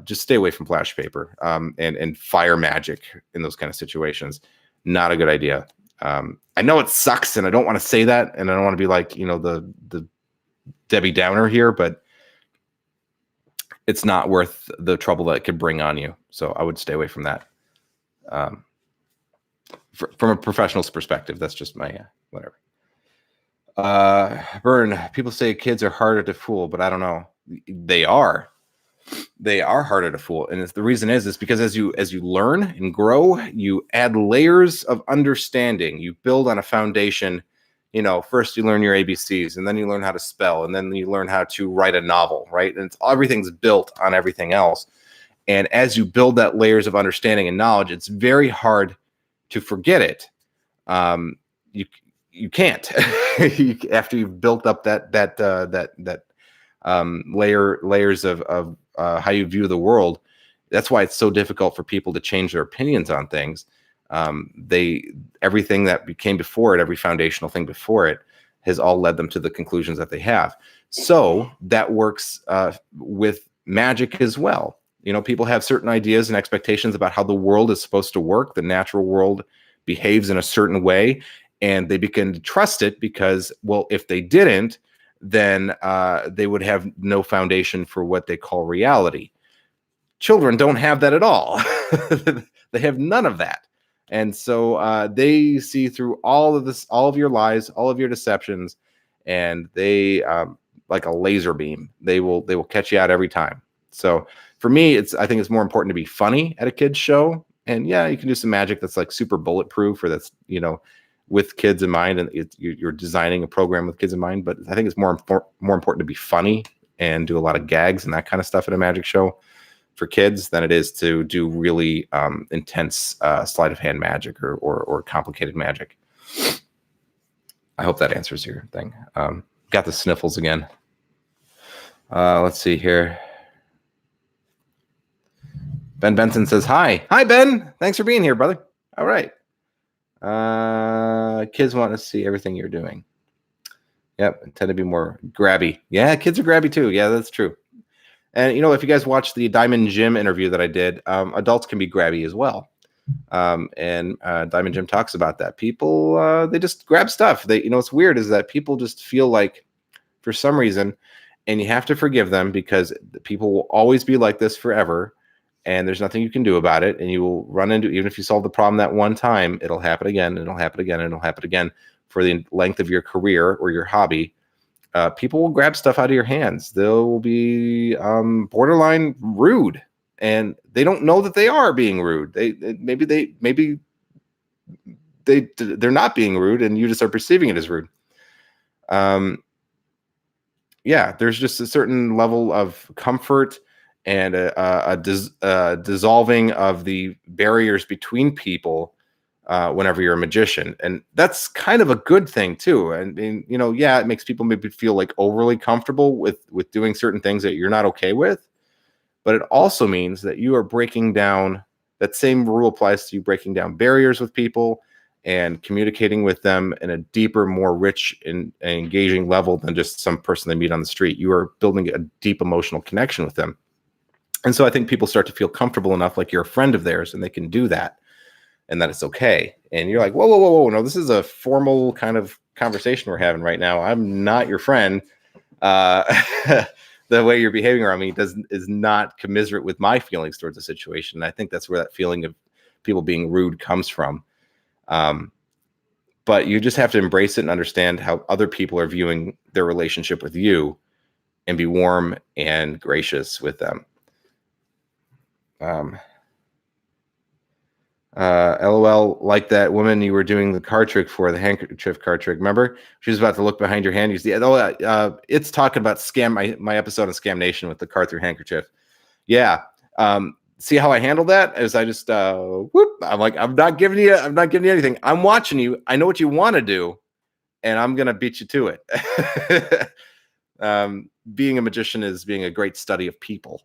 Just stay away from flash paper and fire magic in those kind of situations. Not a good idea. I know it sucks, and I don't want to say that, and I don't want to be like, the Debbie Downer here, but it's not worth the trouble that it could bring on you. So I would stay away from that. From a professional's perspective, that's just my whatever. Vern, people say kids are harder to fool, but I don't know. They are harder to fool, and the reason is because as you learn and grow, you add layers of understanding. You build on a foundation. First you learn your ABCs, and then you learn how to spell, and then you learn how to write a novel, right? And everything's built on everything else. And as you build that layers of understanding and knowledge, it's very hard to forget it. You can't after you've built up that layers of how you view the world. That's why it's so difficult for people to change their opinions on things. Everything that came before it, every foundational thing before it, has all led them to the conclusions that they have. So that works with magic as well. People have certain ideas and expectations about how the world is supposed to work. The natural world behaves in a certain way, and they begin to trust it because, well, if they didn't, then they would have no foundation for what they call reality. Children don't have that at all. They have none of that. And so they see through all of this, all of your lies, all of your deceptions, and they like a laser beam. They will catch you out every time. So for me, I think it's more important to be funny at a kid's show. And yeah, you can do some magic that's like super bulletproof, or that's, with kids in mind, and you're designing a program with kids in mind. But I think it's more important to be funny and do a lot of gags and that kind of stuff at a magic show for kids than it is to do really intense sleight of hand magic or complicated magic. I hope that answers your thing. Got the sniffles again. Let's see here. Ben Benson says, hi. Hi, Ben. Thanks for being here, brother. All right. Kids want to see everything you're doing. Yep. Tend to be more grabby. Yeah, kids are grabby too. Yeah, that's true. And, if you guys watch the Diamond Jim interview that I did, adults can be grabby as well. And Diamond Jim talks about that. People, they just grab stuff. What's weird is that people just feel like, for some reason, and you have to forgive them, because people will always be like this forever, and there's nothing you can do about it. And you will run into, even if you solve the problem that one time, it'll happen again, and it'll happen again, and it'll happen again for the length of your career or your hobby. People will grab stuff out of your hands. They'll be borderline rude, and they don't know that they are being rude. Maybe they're not being rude, and you just are perceiving it as rude. Yeah, there's just a certain level of comfort and a dissolving of the barriers between people whenever you're a magician. And that's kind of a good thing too. And yeah, it makes people maybe feel like overly comfortable with doing certain things that you're not okay with. But it also means that you are breaking down, that same rule applies to you breaking down barriers with people and communicating with them in a deeper, more rich and engaging level than just some person they meet on the street. You are building a deep emotional connection with them. And so I think people start to feel comfortable enough, like you're a friend of theirs, and they can do that, and that it's okay. And you're like, whoa, no, this is a formal kind of conversation we're having right now. I'm not your friend. The way you're behaving around me is not commiserate with my feelings towards the situation. And I think that's where that feeling of people being rude comes from. But you just have to embrace it and understand how other people are viewing their relationship with you, and be warm and gracious with them. LOL, like that woman you were doing the card trick for, the handkerchief card trick. Remember, she was about to look behind your hand. You see, it's talking about my episode on Scam Nation with the card through handkerchief. Yeah. See how I handled that? As I just whoop. I'm like, I'm not giving you anything. I'm watching you. I know what you want to do, and I'm gonna beat you to it. Being a magician is being a great study of people.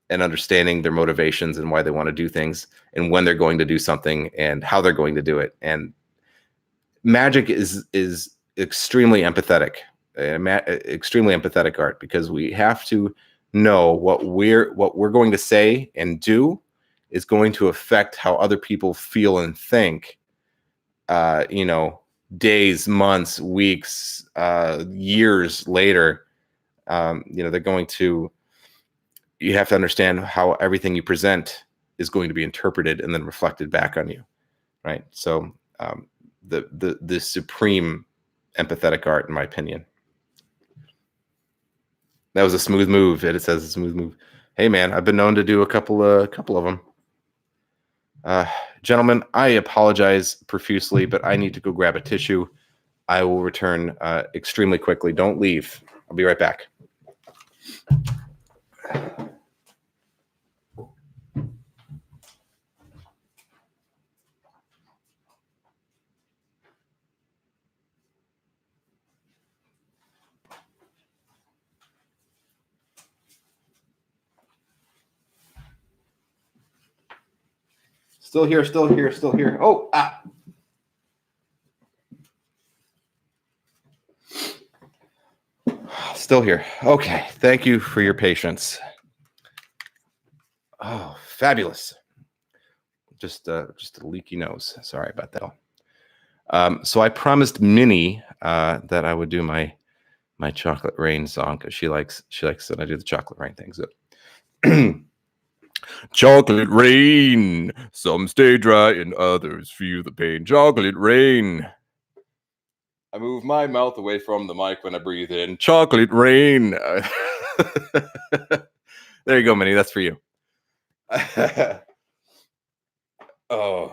And understanding their motivations and why they want to do things, and when they're going to do something, and how they're going to do it. And magic is extremely empathetic, extremely empathetic art, because we have to know what we're going to say and do is going to affect how other people feel and think. Days, months, weeks, years later. They're going to. You have to understand how everything you present is going to be interpreted and then reflected back on you, right? So the supreme empathetic art, in my opinion. That was a smooth move. It says a smooth move. Hey man, I've been known to do a couple of them. Gentlemen, I apologize profusely, but I need to go grab a tissue. I will return extremely quickly. Don't leave. I'll be right back. Still here. Oh, Still here. Okay. Thank you for your patience. Oh, fabulous. Just a leaky nose. Sorry about that. So I promised Minnie that I would do my Chocolate Rain song, because she likes that I do the Chocolate Rain thing. So Chocolate rain. Some stay dry and others feel the pain. Chocolate rain. I move my mouth away from the mic when I breathe in. Chocolate rain. There you go, Minnie. That's for you. Oh,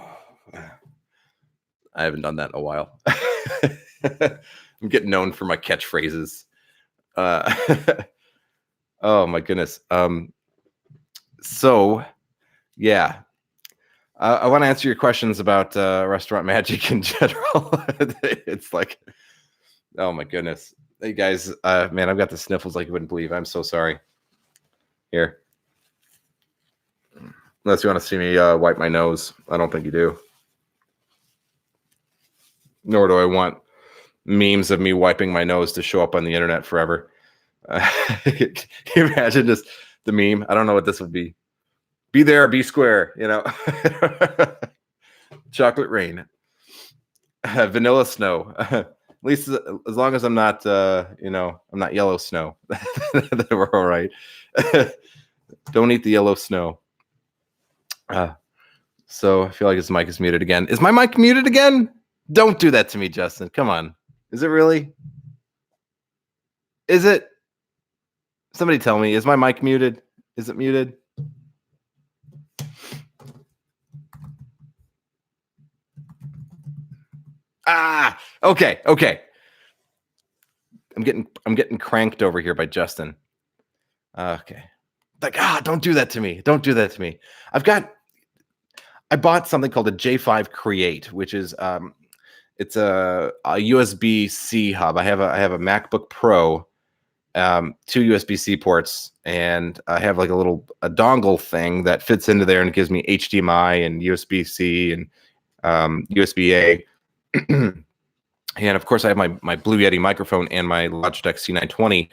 I haven't done that in a while. I'm getting known for my catchphrases. Oh my goodness. So yeah, I want to answer your questions about restaurant magic in general. It's like, oh my goodness. Hey guys, man, I've got the sniffles like you wouldn't believe. I'm so sorry. Here. Unless you want to see me wipe my nose. I don't think you do. Nor do I want memes of me wiping my nose to show up on the internet forever. Can you imagine just the meme? I don't know what this would be. Be there, be square, you know. Chocolate rain. Vanilla snow. At least as long as I'm not, you know, I'm not yellow snow. We're all right. Don't eat the yellow snow. So I feel like his mic is muted again. Is my mic muted again? Don't do that to me, Justin. Come on. Is it really? Is it? Somebody tell me. Is my mic muted? Is it muted? Okay. I'm getting cranked over here by Justin. Okay. Like, don't do that to me. Don't do that to me. I bought something called a J5 Create, which is it's a USB-C hub. I have a MacBook Pro, 2 USB-C ports, and I have like a dongle thing that fits into there, and it gives me HDMI and USB-C and USB-A. And of course, I have my Blue Yeti microphone and my Logitech C920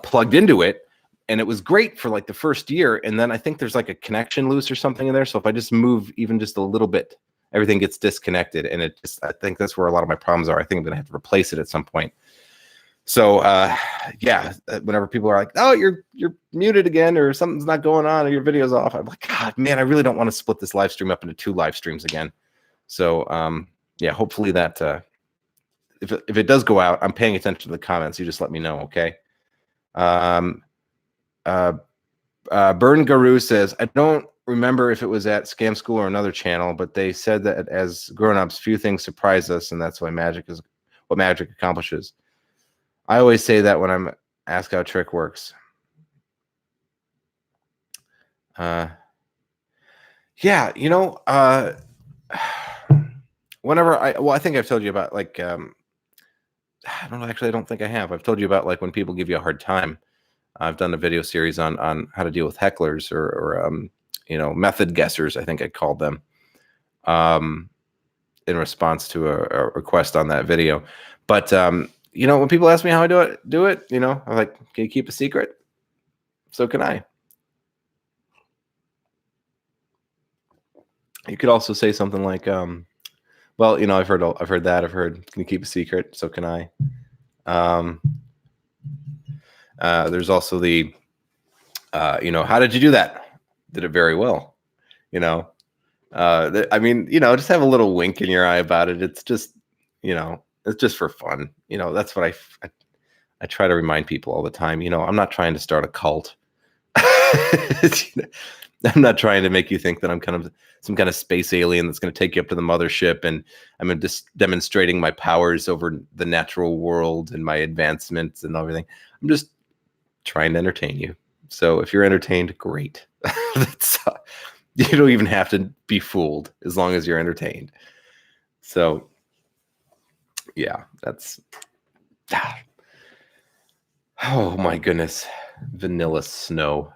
plugged into it, and it was great for like the first year. And then I think there's like a connection loose or something in there. So if I just move even just a little bit, everything gets disconnected, and I think that's where a lot of my problems are. I think I'm gonna have to replace it at some point. So yeah, whenever people are like, "Oh, you're muted again," or something's not going on, or your video's off, I'm like, God, man, I really don't want to split this live stream up into 2 live streams again. So yeah, hopefully that if it does go out, I'm paying attention to the comments. You just let me know, okay? Burn Guru says, I don't remember if it was at Scam School or another channel, but they said that as grown-ups, few things surprise us, and that's why magic is what magic accomplishes. I always say that when I'm asked how trick works. Yeah, you know, whenever I think I've told you about like I don't know, actually I don't think I have. I've told you about like when people give you a hard time. I've done a video series on how to deal with hecklers or you know, method guessers, I think I called them, in response to a request on that video. But you know, when people ask me how I do it, you know, I'm like, can you keep a secret? So can I. You could also say something like, well, you know, I've heard that. I've heard, can you keep a secret? So can I. There's also the, you know, how did you do that? Did it very well. You know, I mean, you know, just have a little wink in your eye about it. It's just, you know, it's just for fun. You know, that's what I try to remind people all the time. You know, I'm not trying to start a cult. I'm not trying to make you think that I'm kind of some kind of space alien that's going to take you up to the mothership, and I'm just demonstrating my powers over the natural world and my advancements and everything. I'm just trying to entertain you. So if you're entertained, great. You don't even have to be fooled as long as you're entertained. So yeah, that's oh my goodness. Vanilla snow.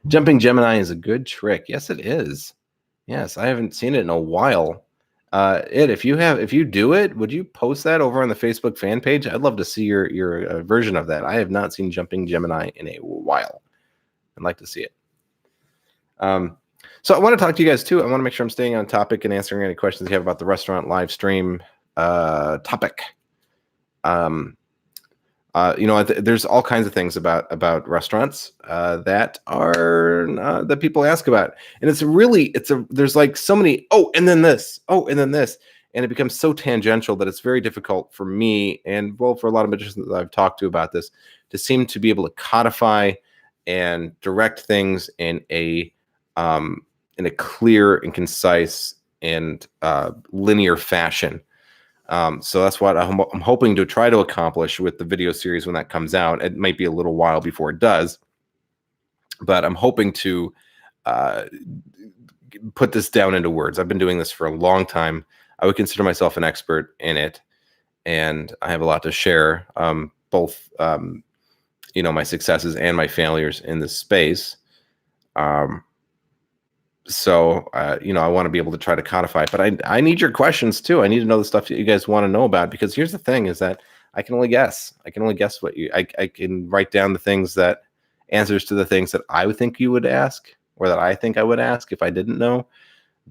Jumping Gemini is a good trick. Yes, it is. Yes, I haven't seen it in a while. If you do it, would you post that over on the Facebook fan page? I'd love to see your version of that. I have not seen Jumping Gemini in a while. I'd like to see it. So I want to talk to you guys too. I want to make sure I'm staying on topic and answering any questions you have about the restaurant live stream topic. There's all kinds of things about restaurants that are that people ask about, and there's like so many. Oh, and then this. Oh, and then this, and it becomes so tangential that it's very difficult for me and well for a lot of magicians that I've talked to about this to seem to be able to codify and direct things in a clear and concise and linear fashion. So that's what I'm hoping to try to accomplish with the video series when that comes out. It might be a little while before it does, but I'm hoping to put this down into words. I've been doing this for a long time. I would consider myself an expert in it, and I have a lot to share, both my successes and my failures in this space. So I want to be able to try to codify it, but I need your questions too. I need to know the stuff that you guys want to know about, because here's the thing is that I can only guess. I can only guess I can write down the things that answers to the things that I would think you would ask, or that I think I would ask if I didn't know.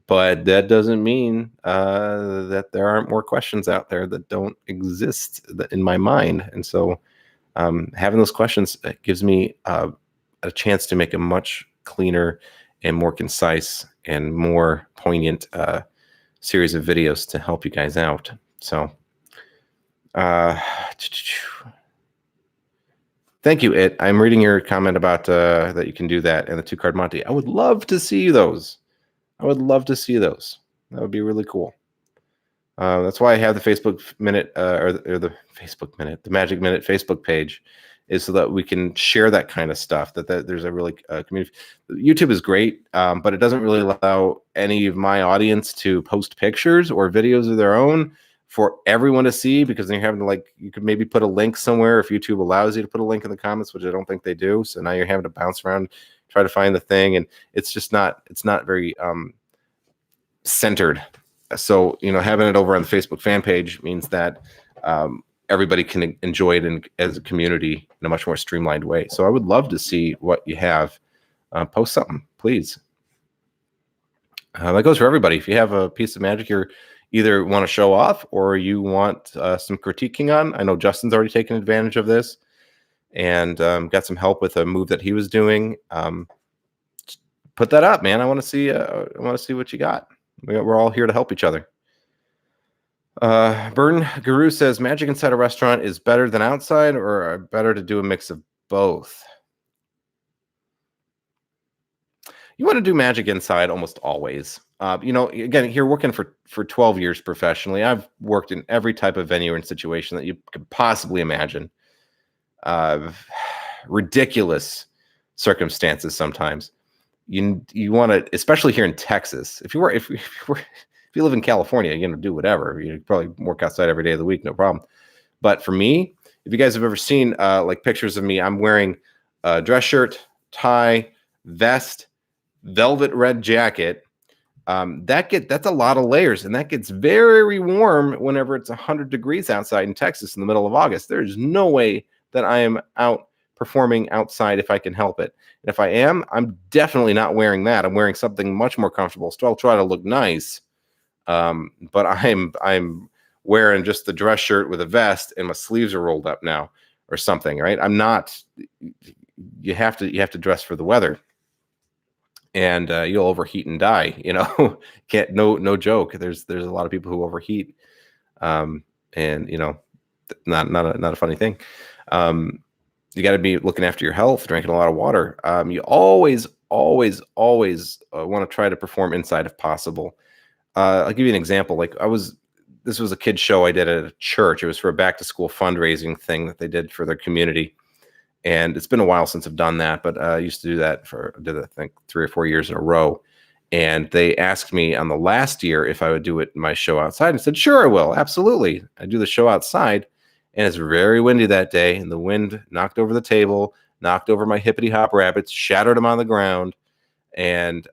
But that doesn't mean that there aren't more questions out there that don't exist in my mind. And so having those questions gives me a chance to make a much cleaner and more concise and more poignant series of videos to help you guys out. So thank you, I'm reading your comment about that you can do that and the 2-card Monty. I would love to see those. I would love to see those. That would be really cool. That's why I have the Facebook Minute or the Facebook Minute, the Magic Minute Facebook page, is so that we can share that kind of stuff. That there's a really community. YouTube is great, but it doesn't really allow any of my audience to post pictures or videos of their own for everyone to see, because then you're having to you could maybe put a link somewhere if YouTube allows you to put a link in the comments, which I don't think they do. So now you're having to bounce around, try to find the thing, and it's not very centered. So having it over on the Facebook fan page means that everybody can enjoy it as a community in a much more streamlined way. So I would love to see what you have. Post something, please. That goes for everybody. If you have a piece of magic you're either want to show off or you want some critiquing on, I know Justin's already taken advantage of this and got some help with a move that he was doing. Put that up, man. I want to see what you got. We're all here to help each other. Burn Guru says, magic inside a restaurant is better than outside, or better to do a mix of both? You want to do magic inside almost always. Again, here working for 12 years professionally, I've worked in every type of venue and situation that you could possibly imagine. Ridiculous circumstances sometimes. You want to, especially here in Texas, if you live in California, do whatever. You probably work outside every day of the week, no problem. But for me, if you guys have ever seen pictures of me, I'm wearing a dress shirt, tie, vest, velvet red jacket. That's a lot of layers, and that gets very warm whenever it's 100 degrees outside in Texas in the middle of August. There's no way that I am out performing outside if I can help it. And if I am, I'm definitely not wearing that. I'm wearing something much more comfortable. Still, I'll try to look nice. But I'm wearing just the dress shirt with a vest and my sleeves are rolled up now or something, right? I'm not, you have to dress for the weather, and you'll overheat and die, no joke. There's a lot of people who overheat. And not a funny thing. You got to be looking after your health, drinking a lot of water. You always want to try to perform inside if possible. I'll give you an example. This was a kid's show I did at a church. It was for a back to school fundraising thing that they did for their community. And it's been a while since I've done that, but I used to do that I think 3 or 4 years in a row. And they asked me on the last year if I would do my show outside. I said, sure, I will. Absolutely. I do the show outside. And it's very windy that day. And the wind knocked over the table, knocked over my hippity hop rabbits, shattered them on the ground, and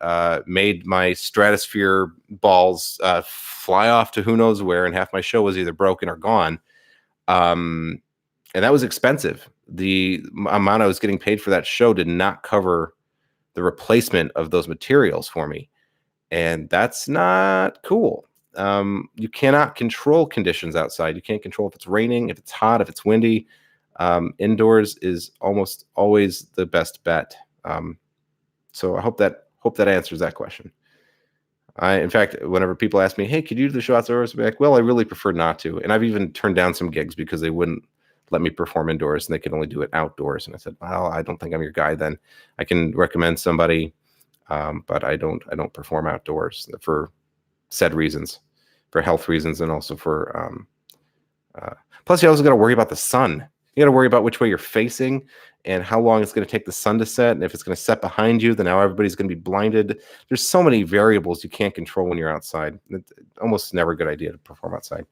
made my stratosphere balls fly off to who knows where. And half my show was either broken or gone. And that was expensive. The amount I was getting paid for that show did not cover the replacement of those materials for me. And that's not cool. You cannot control conditions outside. You can't control if it's raining, if it's hot, if it's windy. Indoors is almost always the best bet. So I hope that answers that question. In fact, whenever people ask me, hey, could you do the show outdoors? I'll be like, well, I really prefer not to. And I've even turned down some gigs because they wouldn't let me perform indoors and they could only do it outdoors. And I said, well, I don't think I'm your guy then. I can recommend somebody, but I don't perform outdoors for said reasons, for health reasons, and also for plus you also got to worry about the sun. You got to worry about which way you're facing and how long it's going to take the sun to set. And if it's going to set behind you, then now everybody's going to be blinded. There's so many variables you can't control when you're outside. It's almost never a good idea to perform outside.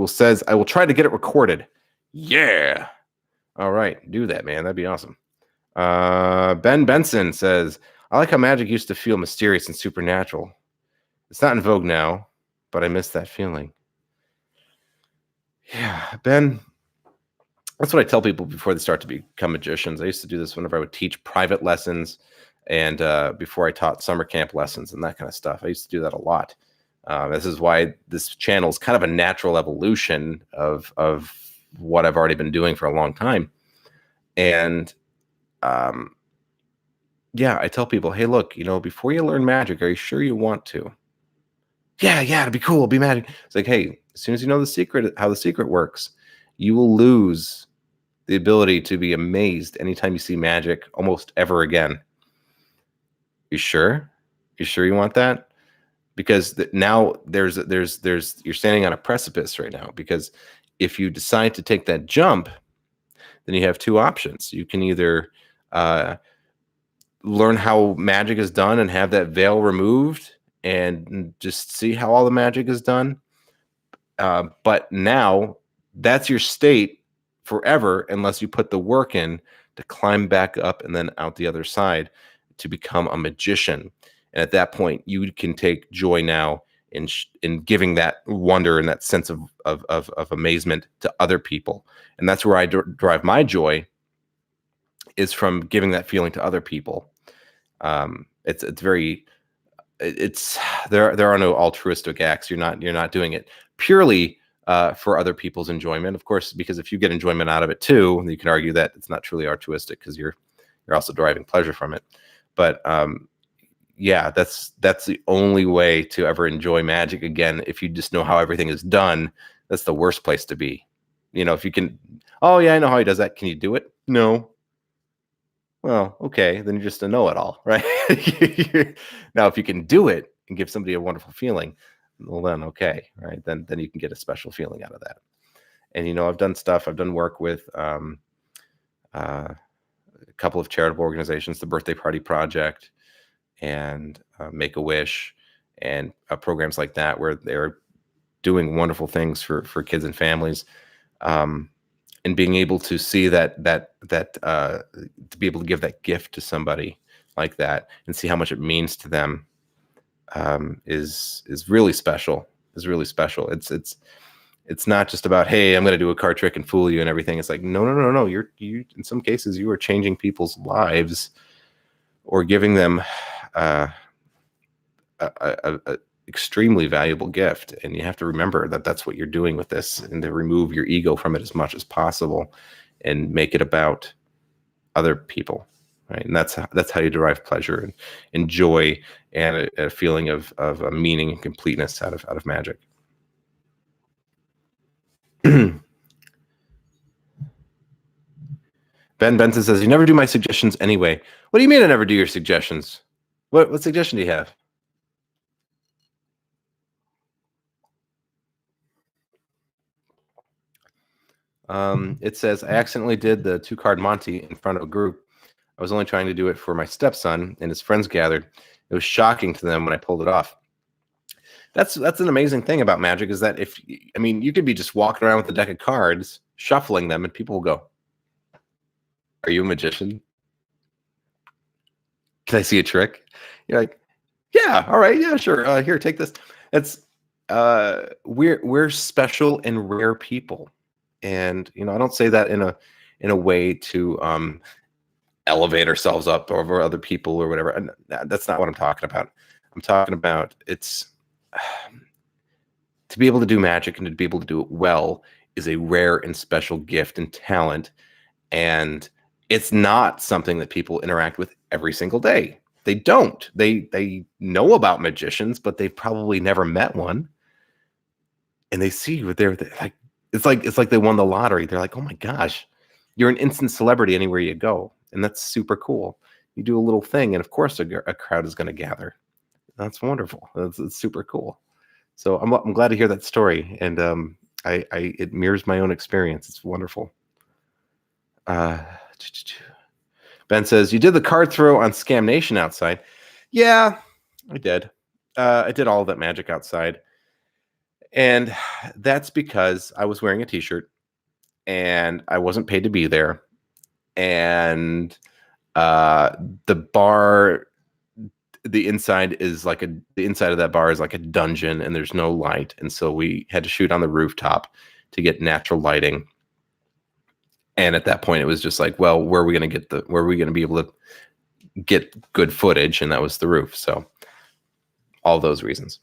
Says, I will try to get it recorded. Yeah. All right. Do that, man. That'd be awesome. Ben Benson says, I like how magic used to feel mysterious and supernatural. It's not in vogue now, but I miss that feeling. Yeah, Ben, that's what I tell people before they start to become magicians. I used to do this whenever I would teach private lessons and before I taught summer camp lessons and that kind of stuff. I used to do that a lot. This is why this channel is kind of a natural evolution of what I've already been doing for a long time. And yeah, I tell people, hey, look, before you learn magic, are you sure you want to? Yeah, it'd be cool. It'll be magic. It's like, hey, as soon as you know the secret, how the secret works, you will lose the ability to be amazed anytime you see magic almost ever again. You sure? You sure you want that? Because now there's you're standing on a precipice right now. Because if you decide to take that jump, then you have two options. You can either learn how magic is done and have that veil removed and just see how all the magic is done. But now that's your state forever unless you put the work in to climb back up and then out the other side to become a magician. And at that point, you can take joy now in giving that wonder and that sense of amazement to other people. And that's where I derive my joy, is from giving that feeling to other people. There are no altruistic acts. You're not doing it purely for other people's enjoyment, of course, because if you get enjoyment out of it too, you can argue that it's not truly altruistic because you're also deriving pleasure from it. But yeah, that's the only way to ever enjoy magic again. If you just know how everything is done, that's the worst place to be. If you can, oh yeah, I know how he does that. Can you do it? No. Well, okay, then you're just a know-it-all, right? Now, if you can do it and give somebody a wonderful feeling, well then, okay, right? Then you can get a special feeling out of that. And I've done work with a couple of charitable organizations, the Birthday Party Project and Make-A-Wish, and programs like that where they're doing wonderful things for kids and families. And being able to see that to be able to give that gift to somebody like that and see how much it means to them is really special. It's not just about, hey, I'm going to do a card trick and fool you and everything. It's like, no. You in some cases you are changing people's lives or giving them a extremely valuable gift, and you have to remember that that's what you're doing with this, and to remove your ego from it as much as possible and make it about other people, right? And that's how you derive pleasure and joy and a feeling of a meaning and completeness out of magic. Ben Benson says, you never do my suggestions anyway. What do you mean I never do your suggestions? What suggestion do you have? It says, I accidentally did the 2-card Monty in front of a group. I was only trying to do it for my stepson, and his friends gathered. It was shocking to them when I pulled it off. That's an amazing thing about magic, is that you could be just walking around with a deck of cards, shuffling them, and people will go, are you a magician? Can I see a trick? You're like, yeah, all right, yeah, sure. Here, take this. We're special and rare people. And I don't say that in a way to elevate ourselves up over other people or whatever. And that's not what I'm talking about. I'm talking about it's to be able to do magic and to be able to do it well is a rare and special gift and talent. And it's not something that people interact with every single day. They don't. They know about magicians, but they've probably never met one. And they see what they're like. It's like they won the lottery. They're like, oh my gosh, you're an instant celebrity anywhere you go. And that's super cool. You do a little thing, and of course a crowd is going to gather. That's wonderful. It's super cool. So I'm glad to hear that story. And it mirrors my own experience. It's wonderful. Ben says, you did the card throw on Scam Nation outside. Yeah, I did. I did all of that magic outside. And that's because I was wearing a t-shirt and I wasn't paid to be there. And the bar, the inside of that bar is like a dungeon, and there's no light. And so we had to shoot on the rooftop to get natural lighting. And at that point, it was just like, well, where are we going to be able to get good footage? And that was the roof. So all those reasons.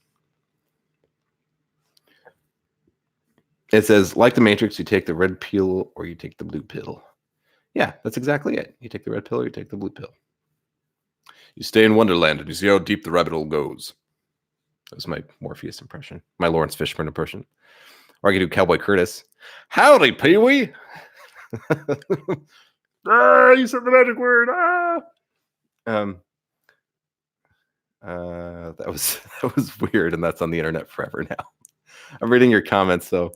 It says, like the Matrix, you take the red pill or you take the blue pill. Yeah, that's exactly it. You take the red pill or you take the blue pill. You stay in Wonderland and you see how deep the rabbit hole goes. That was my Morpheus impression, my Lawrence Fishburne impression. Or I could do Cowboy Curtis. Howdy, Pee-wee. You said the magic word. That was weird, and that's on the internet forever now. I'm reading your comments, so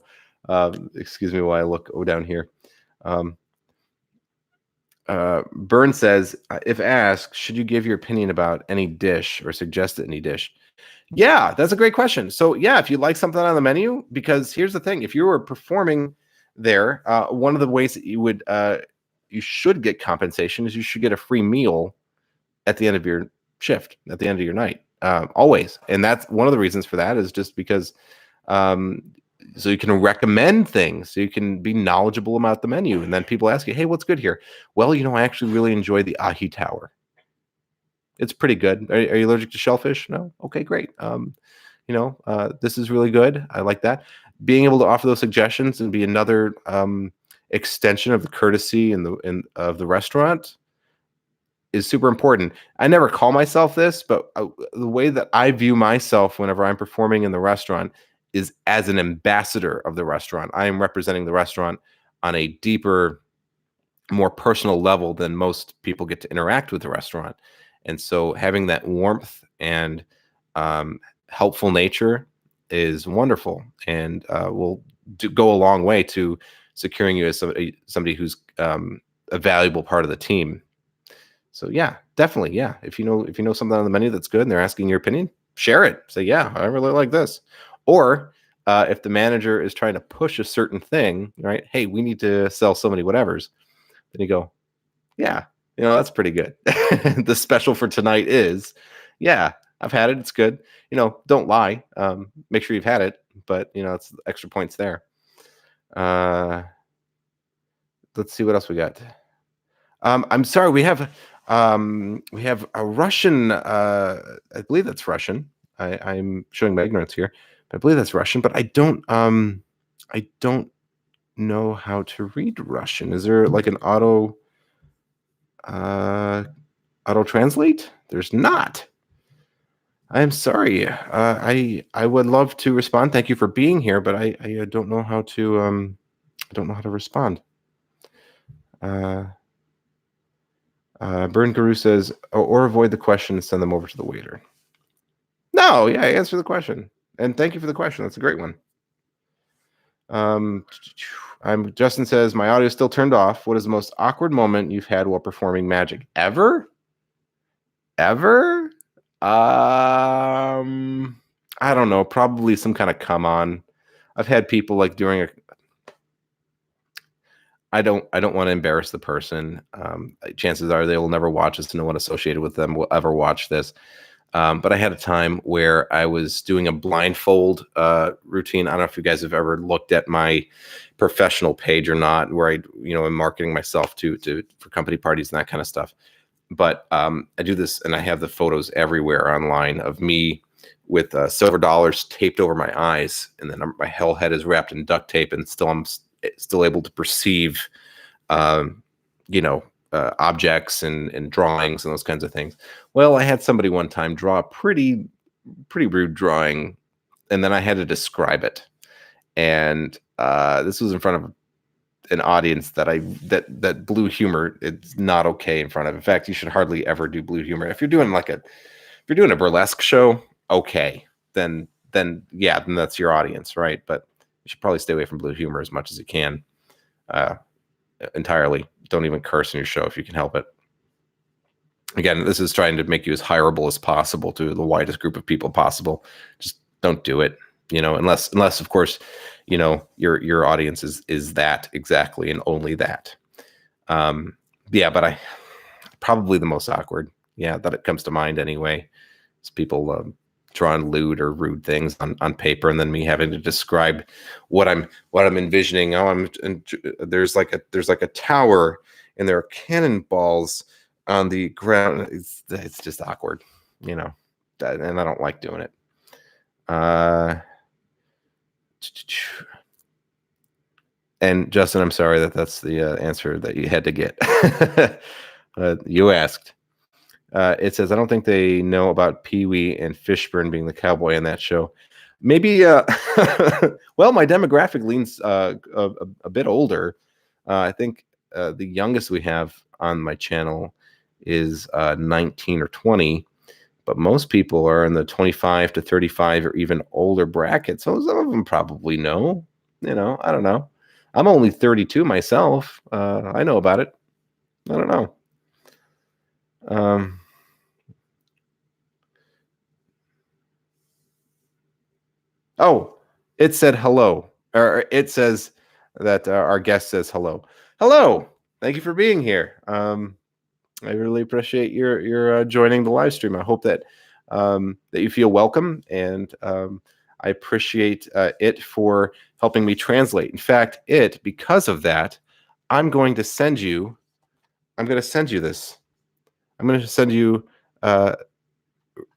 excuse me while I look down here. Byrne says, if asked, should you give your opinion about any dish or suggest any dish? Yeah, that's a great question. So yeah, if you like something on the menu, because here's the thing, if you were performing there, one of the ways that you should get compensation is you should get a free meal at the end of your shift, at the end of your night, always. And that's one of the reasons for that is just because so you can recommend things, so you can be knowledgeable about the menu. And then people ask you, hey, what's good here? Well, I actually really enjoy the ahi tower. It's pretty good. Are you allergic to shellfish? No? Okay, great. This is really good. I like that. Being able to offer those suggestions and be another extension of the courtesy of the restaurant is super important. I never call myself this, but the way that I view myself whenever I'm performing in the restaurant is as an ambassador of the restaurant. I am representing the restaurant on a deeper, more personal level than most people get to interact with the restaurant. And so having that warmth and helpful nature is wonderful, and will go a long way to securing you as somebody who's a valuable part of the team. So yeah, definitely. Yeah. If you know something on the menu that's good and they're asking your opinion, share it. Say, yeah, I really like this. Or if the manager is trying to push a certain thing, right? Hey, we need to sell so many whatevers. Then you go, yeah, that's pretty good. The special for tonight is, yeah, I've had it. It's good. Don't lie. Make sure you've had it, but it's extra points there. Let's see what else we got. I'm sorry. We have a Russian. I believe that's Russian. I'm showing my ignorance here. I believe that's Russian, but I don't know how to read Russian. Is there like an auto translate? There's not. I'm sorry. I would love to respond. Thank you for being here, but I don't know how to respond. Burn Guru says, or avoid the question and send them over to the waiter. No, yeah, answer the question. And thank you for the question. That's a great one. Justin says, my audio is still turned off. What is the most awkward moment you've had while performing magic? Ever? I don't know. Probably some kind of come on. I've had people like during I don't want to embarrass the person. Chances are they will never watch this. No one associated with them will ever watch this. But I had a time where I was doing a blindfold routine. I don't know if you guys have ever looked at my professional page or not, where I'm marketing myself for company parties and that kind of stuff. But I do this, and I have the photos everywhere online of me with silver dollars taped over my eyes, and then my whole head is wrapped in duct tape, and I'm still able to perceive, objects and drawings and those kinds of things. Well, I had somebody one time draw a pretty rude drawing, and then I had to describe it. And this was in front of an audience that blue humor, it's not okay in front of. In fact, you should hardly ever do blue humor. If you're doing a burlesque show, okay, then that's your audience, right? But you should probably stay away from blue humor as much as you can. Entirely. Don't even curse in your show if you can help it. Again, this is trying to make you as hireable as possible to the widest group of people possible. Just don't do it, unless of course, your audience is that exactly and only that. But I probably the most awkward, that it comes to mind anyway, is people drawing lewd or rude things on paper, and then me having to describe what I'm envisioning. There's like a tower, and there are cannonballs on the ground. It's just awkward, and I don't like doing it. And Justin, I'm sorry that's the answer that you had to get. You asked. It says, I don't think they know about Pee-wee and Fishburne being the cowboy in that show. Maybe, well, my demographic leans a bit older. I think the youngest we have on my channel is 19 or 20, but most people are in the 25 to 35 or even older bracket. So some of them probably know, I don't know. I'm only 32 myself. I know about it. I don't know. Oh, it said hello, or it says that our guest says hello. Hello. Thank you for being here. I really appreciate your joining the live stream. I hope that that you feel welcome, and I appreciate it for helping me translate. In fact, because of that, I'm going to send you this. I'm going to send you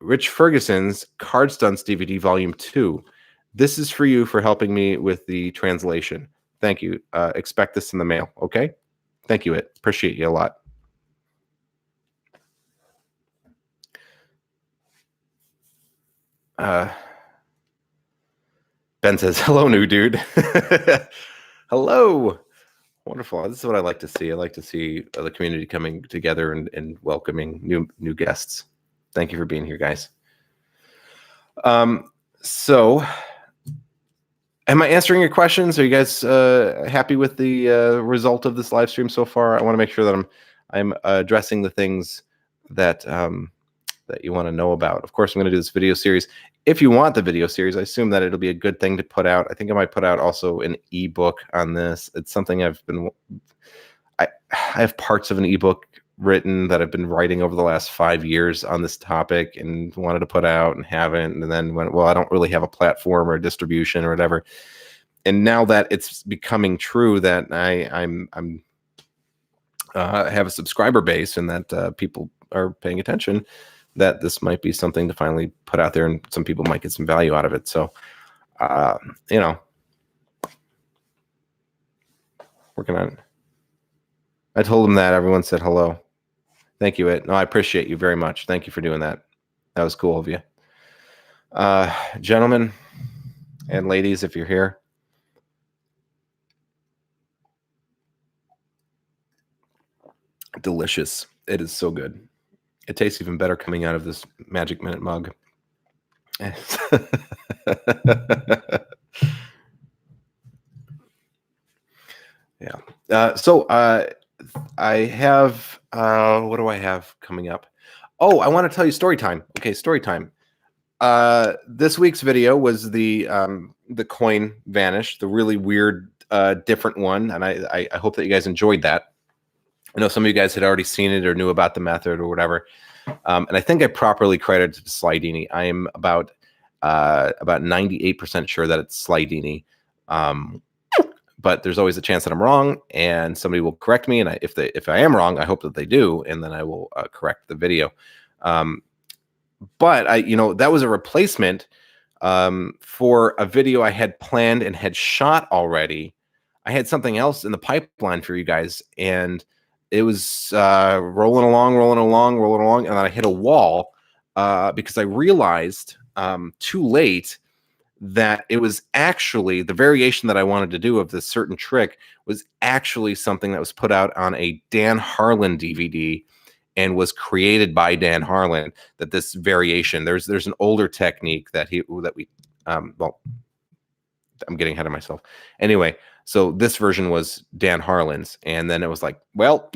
Rich Ferguson's Card Stunts DVD Volume 2. This is for you for helping me with the translation. Thank you. Expect this in the mail, okay? Thank you, appreciate you a lot. Ben says, hello, new dude. Hello. Wonderful. This is what I like to see. I like to see the community coming together and welcoming new guests. Thank you for being here, guys. So, am I answering your questions? Are you guys happy with the result of this live stream so far? I want to make sure that I'm addressing the things that that you want to know about. Of course, I'm going to do this video series. If you want the video series, I assume that it'll be a good thing to put out. I think I might put out also an ebook on this. It's something I have parts of an ebook written that I've been writing over the last 5 years on this topic and wanted to put out and haven't. And then went, well, I don't really have a platform or a distribution or whatever. And now that it's becoming true that I'm have a subscriber base and that people are paying attention, that this might be something to finally put out there and some people might get some value out of it. So, working on it. I told them that. Everyone said hello. Thank you, No, I appreciate you very much. Thank you for doing that. That was cool of you. Gentlemen and ladies, if you're here. Delicious. It is so good. It tastes even better coming out of this Magic Minute mug. Yeah. So I have, what do I have coming up? Oh, I want to tell you story time. Okay, story time. This week's video was the coin vanish, the really weird, different one. And I hope that you guys enjoyed that. I know some of you guys had already seen it or knew about the method or whatever. And I think I properly credited Slidini. I am about 98% sure that it's Slidini. But there's always a chance that I'm wrong, and somebody will correct me. And if I am wrong, I hope that they do, and then I will correct the video. but that was a replacement for a video I had planned and had shot already. I had something else in the pipeline for you guys, and it was rolling along, and then I hit a wall because I realized too late that it was actually the variation that I wanted to do of this certain trick was actually something that was put out on a Dan Harlan DVD and was created by Dan Harlan. That this variation, there's an older technique that we well, I'm getting ahead of myself. Anyway, so this version was Dan Harlan's, and then it was like, well,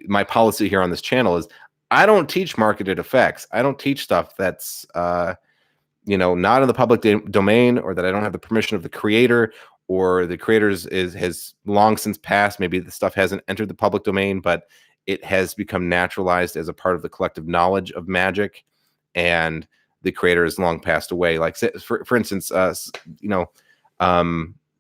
my policy here on this channel is I don't teach marketed effects. I don't teach stuff that's not in the public domain, or that I don't have the permission of the creator, or the creators has long since passed. Maybe the stuff hasn't entered the public domain, but it has become naturalized as a part of the collective knowledge of magic, and the creator has long passed away. Like, for instance,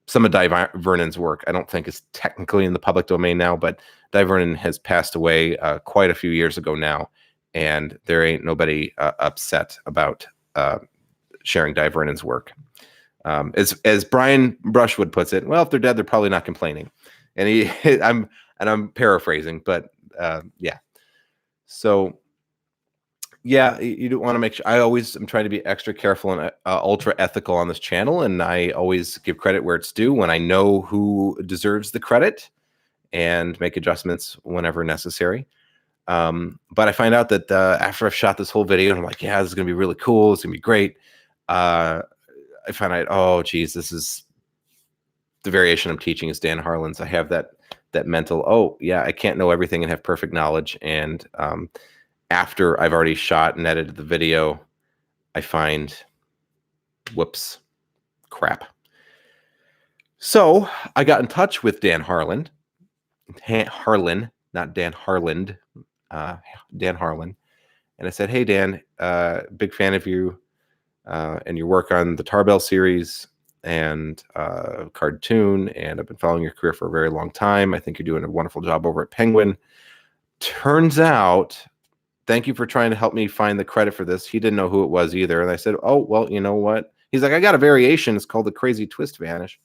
some of Di Vernon's work, I don't think is technically in the public domain now, but Di Vernon has passed away quite a few years ago now, and there ain't nobody upset about sharing Di Vernon's work. As Brian Brushwood puts it, well, if they're dead, they're probably not complaining. And I'm paraphrasing, but yeah. So yeah, you do want to make sure. I always am trying to be extra careful and ultra ethical on this channel, and I always give credit where it's due when I know who deserves the credit, and make adjustments whenever necessary. But I find out that after I've shot this whole video, and I'm like, yeah, this is gonna be really cool. It's gonna be great. I find out, oh, geez, this is the variation I'm teaching is Dan Harlan's. I have that mental, oh yeah, I can't know everything and have perfect knowledge. And after I've already shot and edited the video, I find, whoops, crap. So I got in touch with Dan Harlan, not Dan Harland, Dan Harlan. And I said, hey, Dan, big fan of you and your work on the Tarbell series and Cartoon, and I've been following your career for a very long time. I think you're doing a wonderful job over at Penguin. Turns out, thank you for trying to help me find the credit for this. He didn't know who it was either. And I said, oh, well, you know what? He's like, I got a variation. It's called the Crazy Twist Vanish.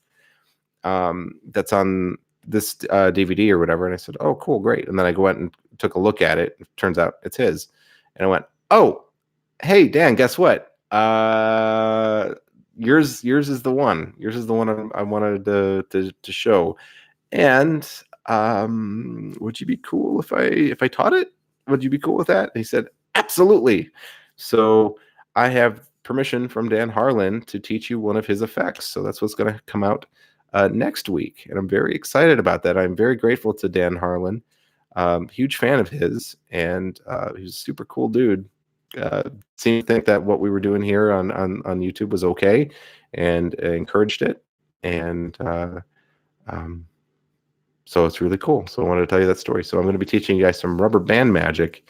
That's on this DVD or whatever. And I said, oh, cool, great. And then I went and took a look at it. It turns out it's his. And I went, oh, hey, Dan, guess what? Yours is the one. Yours is the one I wanted to show. And would you be cool if I taught it? Would you be cool with that? And he said, absolutely. So I have permission from Dan Harlan to teach you one of his effects. So that's what's going to come out next week. And I'm very excited about that. I'm very grateful to Dan Harlan. Huge fan of his, and he's a super cool dude. Seemed to think that what we were doing here on YouTube was okay, and encouraged it. And so it's really cool. So I wanted to tell you that story. So I'm going to be teaching you guys some rubber band magic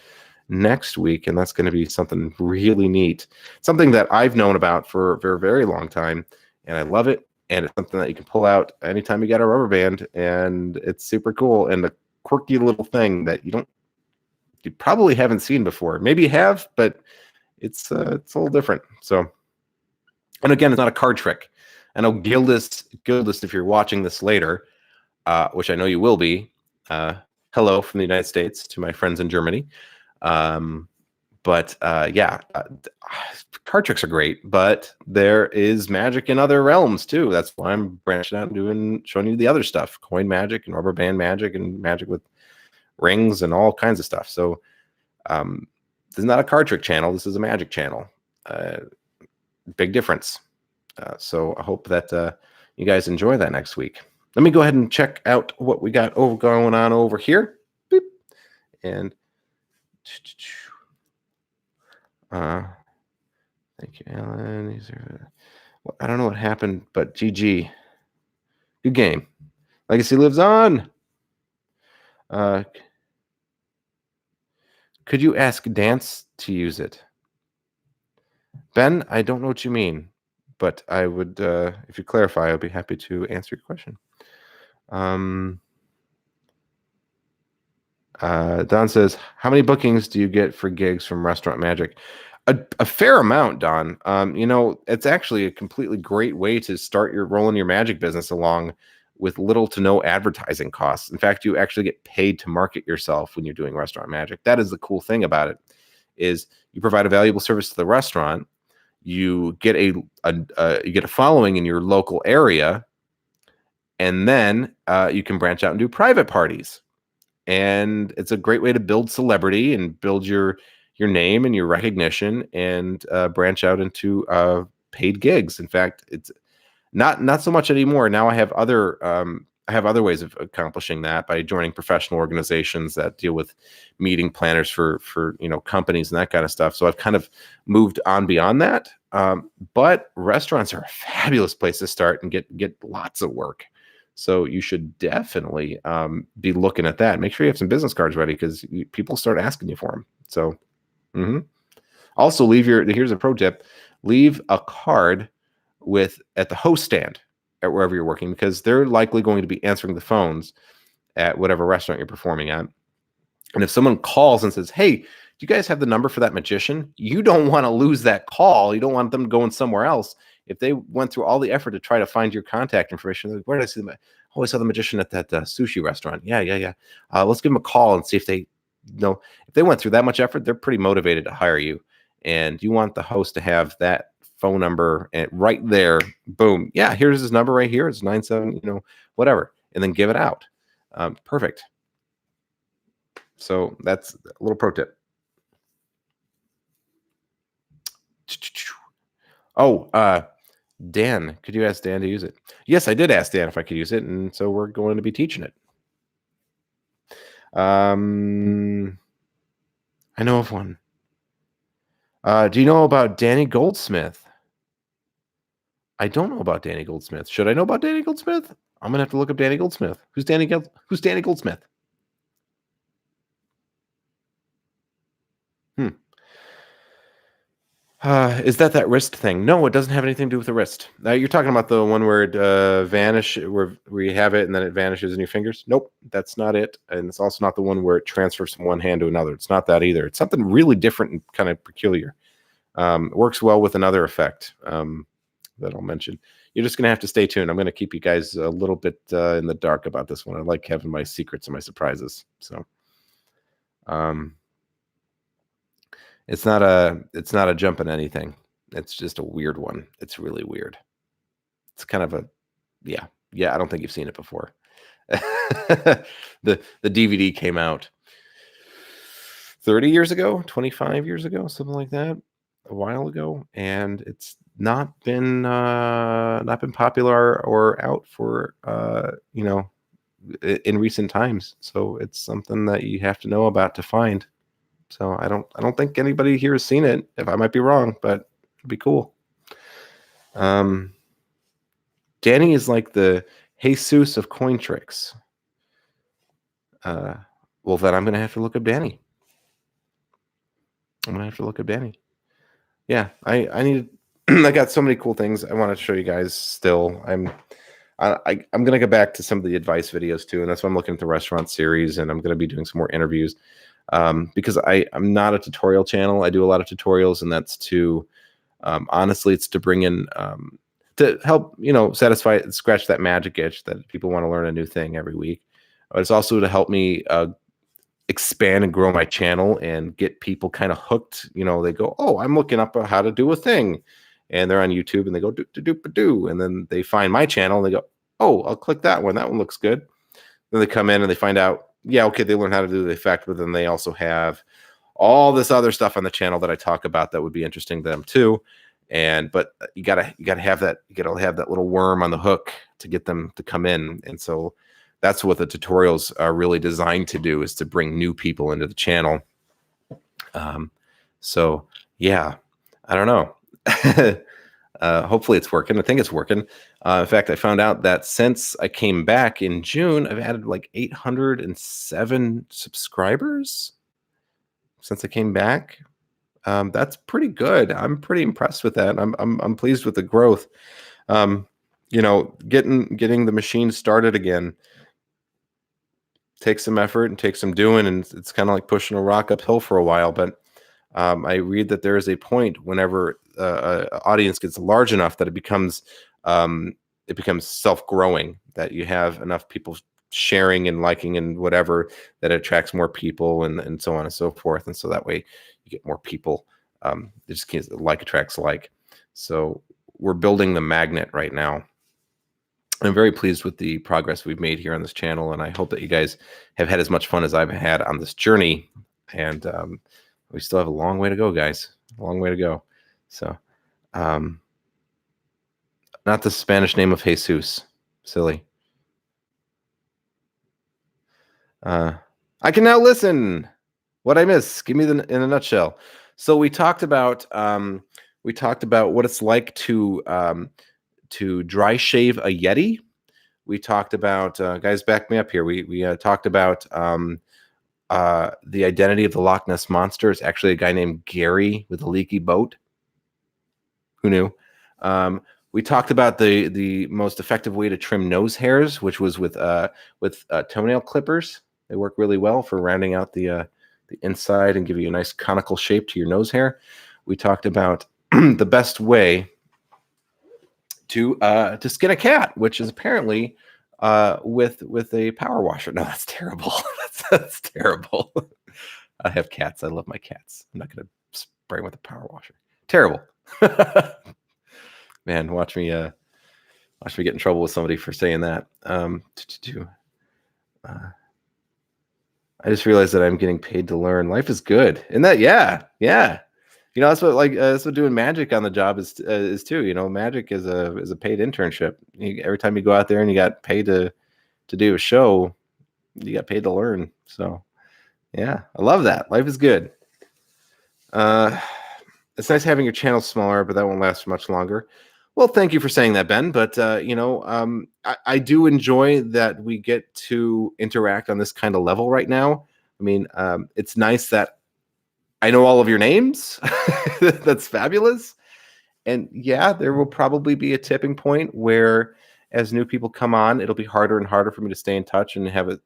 next week, and that's going to be something really neat. Something that I've known about for a very, very long time, and I love it. And it's something that you can pull out anytime you got a rubber band, and it's super cool. And a quirky little thing that you probably haven't seen before. Maybe you have, but it's a little different. So, and again, it's not a card trick. I know Gildas, if you're watching this later, which I know you will be, hello from the United States to my friends in Germany. But card tricks are great, but there is magic in other realms too. That's why I'm branching out and showing you the other stuff, coin magic and rubber band magic and magic with rings and all kinds of stuff. So this is not a card trick channel. This is a magic channel. Big difference. So I hope that you guys enjoy that next week. Let me go ahead and check out what we got going on over here. Beep. And thank you, Alan. Well, I don't know what happened, but GG. Good game. Legacy lives on. Could you ask Dance to use it? Ben, I don't know what you mean, but I would, if you clarify, I'd be happy to answer your question. Don says, how many bookings do you get for gigs from Restaurant Magic? A fair amount, Don. It's actually a completely great way to start rolling your magic business along with little to no advertising costs. In fact, you actually get paid to market yourself when you're doing restaurant magic. That is the cool thing about it, is you provide a valuable service to the restaurant. You get you get a following in your local area, and then you can branch out and do private parties. And it's a great way to build celebrity and build your name and your recognition, and branch out into paid gigs. In fact, it's not so much anymore. Now I have other ways of accomplishing that by joining professional organizations that deal with meeting planners for companies and that kind of stuff. So I've kind of moved on beyond that. But restaurants are a fabulous place to start and get lots of work. So you should definitely be looking at that. Make sure you have some business cards ready, because people start asking you for them. So also here's a pro tip: leave a card at the host stand at wherever you're working, because they're likely going to be answering the phones at whatever restaurant you're performing at. And if someone calls and says, "Hey, do you guys have the number for that magician?" You don't want to lose that call. You don't want them going somewhere else. If they went through all the effort to try to find your contact information, like, where did I see them? Oh, I saw the magician at that sushi restaurant. Yeah. Let's give them a call and see if they if they went through that much effort, they're pretty motivated to hire you. And you want the host to have that phone number and right there, boom. Yeah, here's his number right here. It's 97, whatever. And then give it out. Perfect. So that's a little pro tip. Oh, Dan, could you ask Dan to use it? Yes, I did ask Dan if I could use it, and so we're going to be teaching it. I know of one. Do you know about Danny Goldsmith? I don't know about Danny Goldsmith. Should I know about Danny Goldsmith? I'm gonna have to look up Danny Goldsmith. Who's Danny Goldsmith? Is that wrist thing? No, it doesn't have anything to do with the wrist. You're talking about the one where it where you have it and then it vanishes in your fingers? Nope, that's not it. And it's also not the one where it transfers from one hand to another. It's not that either. It's something really different and kind of peculiar. It works well with another effect that I'll mention. You're just going to have to stay tuned. I'm going to keep you guys a little bit in the dark about this one. I like having my secrets and my surprises. So, it's not a jump in anything. It's just a weird one. It's really weird. It's kind of yeah. I don't think you've seen it before. The DVD came out 30 years ago, 25 years ago, something like that, a while ago, and it's not been popular or out for in recent times. So it's something that you have to know about to find. So I don't think anybody here has seen it. If I might be wrong, but it'd be cool. Danny is like the Jesus of coin tricks. Well, then I'm gonna have to look up Danny. Yeah, I need. I got so many cool things I want to show you guys. Still, I'm gonna go back to some of the advice videos too, and that's why I'm looking at the restaurant series, and I'm gonna be doing some more interviews. Because I'm not a tutorial channel. I do a lot of tutorials, and that's to, honestly, it's to bring in, to help, scratch that magic itch that people want to learn a new thing every week. But it's also to help me expand and grow my channel and get people kind of hooked. They go, oh, I'm looking up how to do a thing, and they're on YouTube and they go do, and then they find my channel and they go, oh, I'll click that one. That one looks good. Then they come in and they find out, yeah, okay, they learn how to do the effect, but then they also have all this other stuff on the channel that I talk about that would be interesting to them too. But you gotta have that little worm on the hook to get them to come in. And so that's what the tutorials are really designed to do, is to bring new people into the channel. So yeah, I don't know. Hopefully it's working. I think it's working. In fact, I found out that since I came back in June, I've added like 807 subscribers since I came back. That's pretty good. I'm pretty impressed with that. I'm pleased with the growth. Getting the machine started again takes some effort and takes some doing, and it's kind of like pushing a rock uphill for a while, but I read that there is a point whenever an audience gets large enough that it becomes self-growing, that you have enough people sharing and liking and whatever, that it attracts more people and so on and so forth. And so that way you get more people. It just can't, like attracts like. So we're building the magnet right now. I'm very pleased with the progress we've made here on this channel, and I hope that you guys have had as much fun as I've had on this journey. And we still have a long way to go, guys. A long way to go. So, not the Spanish name of Jesus. Silly. I can now listen. What I miss? Give me in a nutshell. So we talked about what it's like to dry shave a Yeti. We talked about guys, back me up here. We talked about the identity of the Loch Ness monster. It's actually a guy named Gary with a leaky boat. Who knew? We talked about the most effective way to trim nose hairs, which was with toenail clippers. They work really well for rounding out the inside and give you a nice conical shape to your nose hair. We talked about the best way to skin a cat, which is apparently with a power washer. No, that's terrible. that's terrible. I have cats. I love my cats. I'm not going to spray them with a power washer. Terrible. Man, watch me get in trouble with somebody for saying that. I just realized that I'm getting paid to learn. Life is good. Isn't that? Yeah. You know, that's what doing magic on the job is too. You know, magic is a paid internship. Every time you go out there and you got paid to do a show, you got paid to learn. So yeah, I love that. Life is good. It's nice having your channel smaller, but that won't last much longer. Well, thank you for saying that, Ben. But I do enjoy that we get to interact on this kind of level right now. I mean, it's nice that I know all of your names. That's fabulous. And yeah, there will probably be a tipping point where, as new people come on, it'll be harder and harder for me to stay in touch and have a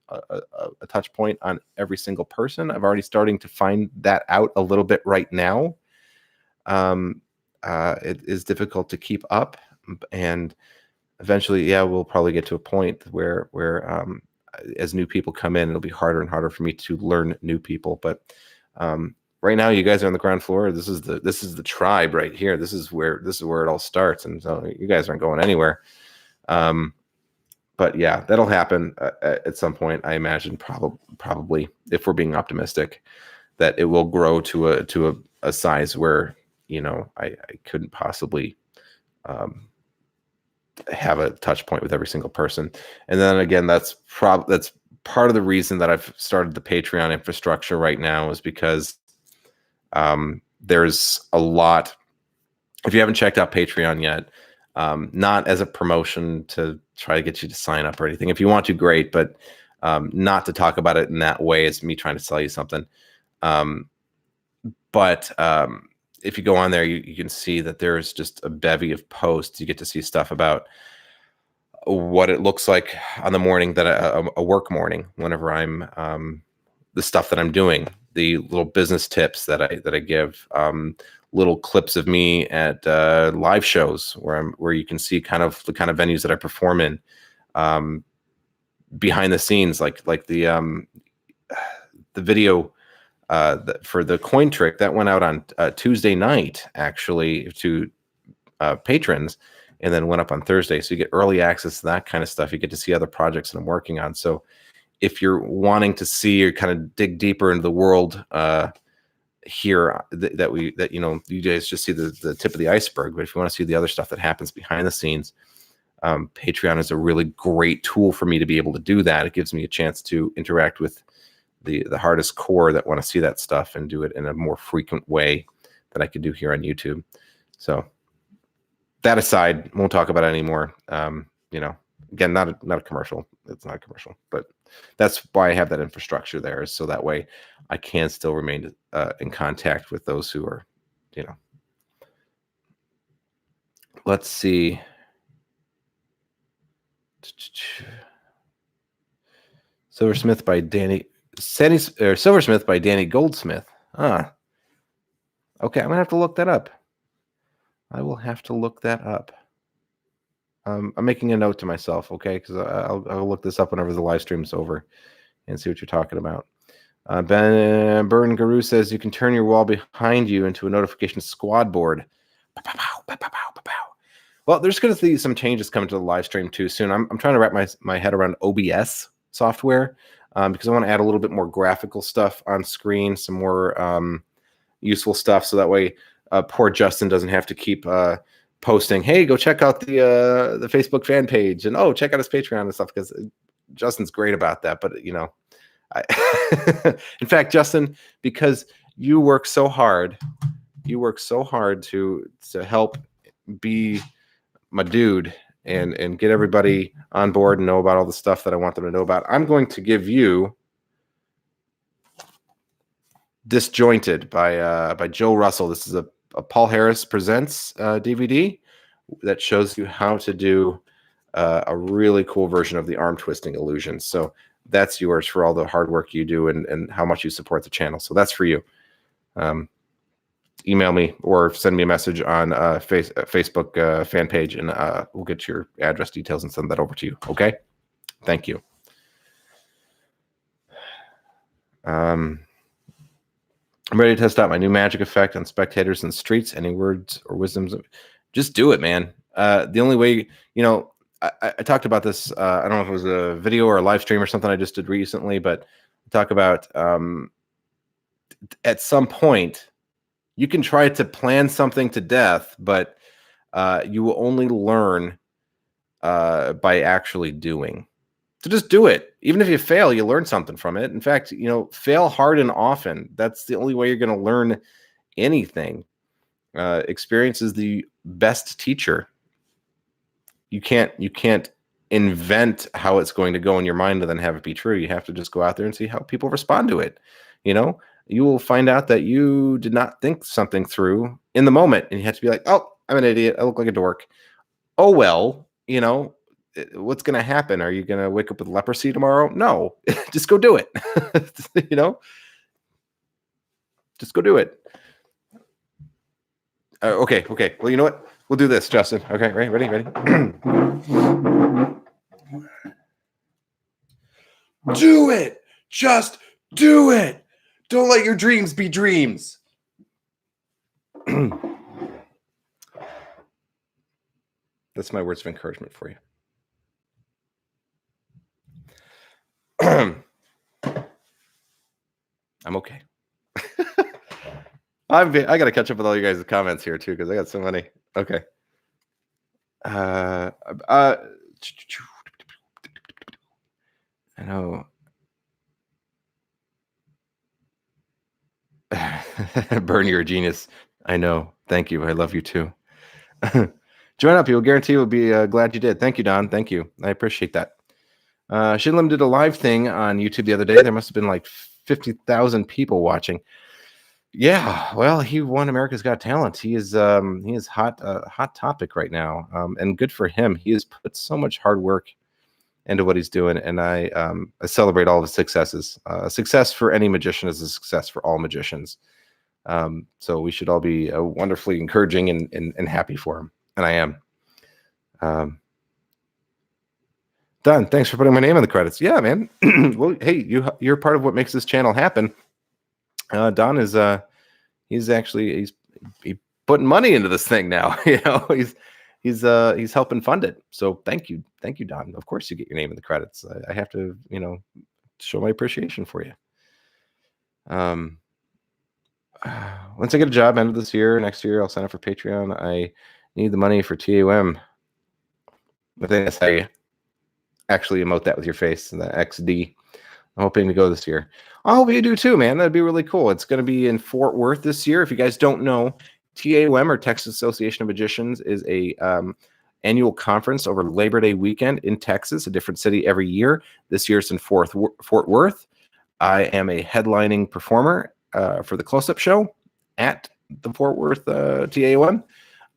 touch point on every single person. I'm already starting to find that out a little bit right now. It is difficult to keep up, and eventually, yeah, we'll probably get to a point where as new people come in, it'll be harder and harder for me to learn new people. But right now, you guys are on the ground floor. This is the tribe right here. This is where it all starts, and so you guys aren't going anywhere. But yeah, that'll happen at some point. I imagine probably, if we're being optimistic, that it will grow to a size where, you know, I couldn't possibly have a touch point with every single person. And then again, that's part of the reason that I've started the Patreon infrastructure right now, is because there's a lot. If you haven't checked out Patreon yet, not as a promotion to try to get you to sign up or anything. If you want to, great, but not to talk about it in that way as me trying to sell you something. But if you go on there, you can see that there's just a bevy of posts. You get to see stuff about what it looks like on the morning that a work morning, whenever I'm the stuff that I'm doing, the little business tips that I give, little clips of me at live shows where you can see kind of the kind of venues that I perform in, behind the scenes, like the video for the coin trick that went out on Tuesday night, actually, to patrons, and then went up on Thursday. So you get early access to that kind of stuff. You get to see other projects that I'm working on. So if you're wanting to see or kind of dig deeper into the world here, that you know, you guys just see the tip of the iceberg. But if you want to see the other stuff that happens behind the scenes, Patreon is a really great tool for me to be able to do that. It gives me a chance to interact with the hardest core that want to see that stuff and do it in a more frequent way than I could do here on YouTube. So that aside, won't talk about it anymore. You know, again, not a commercial. It's not a commercial, but that's why I have that infrastructure there, is so that way I can still remain in contact with those who are, you know. Let's see. Silversmith by Danny Goldsmith. Ah, Okay, I'm gonna have to look that up. I will have to look that up. I'm making a note to myself, okay? Because I'll look this up whenever the live stream's over and see what you're talking about. Burn Guru says you can turn your wall behind you into a notification squad board. Well, there's going to be some changes coming to the live stream too soon. I'm trying to wrap my head around OBS software because I want to add a little bit more graphical stuff on screen, some more useful stuff, so that way poor Justin doesn't have to keep posting, hey, go check out the Facebook fan page, and check out his Patreon and stuff, because Justin's great about that. But in fact, Justin, because you work so hard to help be my dude and get everybody on board and know about all the stuff that I want them to know about, I'm going to give you Disjointed by Joe Russell. This is a Paul Harris Presents DVD that shows you how to do a really cool version of the arm twisting illusion. So that's yours for all the hard work you do and how much you support the channel. So that's for you. Email me or send me a message on Facebook fan page, and we'll get your address details and send that over to you. Okay? Thank you. I'm ready to test out my new magic effect on spectators in the streets. Any words or wisdoms? Just do it, man. The only way, I talked about this. I don't know if it was a video or a live stream or something I just did recently, but I talk about at some point you can try to plan something to death, but you will only learn by actually doing. So just do it. Even if you fail, you learn something from it. In fact, fail hard and often. That's the only way you're going to learn anything. Experience is the best teacher. You can't invent how it's going to go in your mind and then have it be true. You have to just go out there and see how people respond to it. You will find out that you did not think something through in the moment, and you have to be like, oh, I'm an idiot. I look like a dork. Oh, well, what's going to happen? Are you going to wake up with leprosy tomorrow? No, just go do it. Just go do it. Okay. Well, you know what? We'll do this, Justin. Okay, ready? Do it. Just do it. Don't let your dreams be dreams. That's my words of encouragement for you. I'm okay. I got to catch up with all you guys' comments here too, because I got so many. Okay. I know. Bernie, you're a genius. I know. Thank you. I love you too. Join up. You'll guarantee you'll be glad you did. Thank you, Don. Thank you. I appreciate that. Shinlim did a live thing on YouTube the other day. There must have been like 50,000 people watching. Yeah, well, he won America's Got Talent. He is hot topic right now, and good for him. He has put so much hard work into what he's doing, and I celebrate all of his successes. Success for any magician is a success for all magicians. So we should all be wonderfully encouraging and happy for him, and I am. Don, thanks for putting my name in the credits. Yeah, man. Well, hey, you're part of what makes this channel happen. Don is he's putting money into this thing now. He's helping fund it. So thank you, Don. Of course you get your name in the credits. I have to show my appreciation for you. Once I get a job end of this year, next year I'll sign up for Patreon. I need the money for TAOM. I think that's how you actually emote that with your face and the XD. I'm hoping to go this year. I hope you do too, man. That'd be really cool. It's going to be in Fort Worth this year. If you guys don't know, TAOM, or Texas Association of Magicians, is a annual conference over Labor Day weekend in Texas, a different city every year. This year it's in Fort Worth. I am a headlining performer for the close-up show at the Fort Worth TAOM.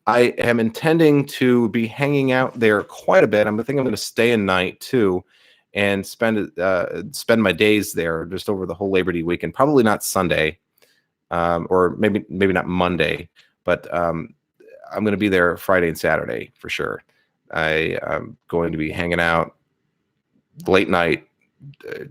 I am intending to be hanging out there quite a bit. I think I'm going to stay a night too, and spend my days there just over the whole Labor Day weekend. Probably not Sunday, or maybe not Monday, but I'm going to be there Friday and Saturday for sure. I am going to be hanging out late night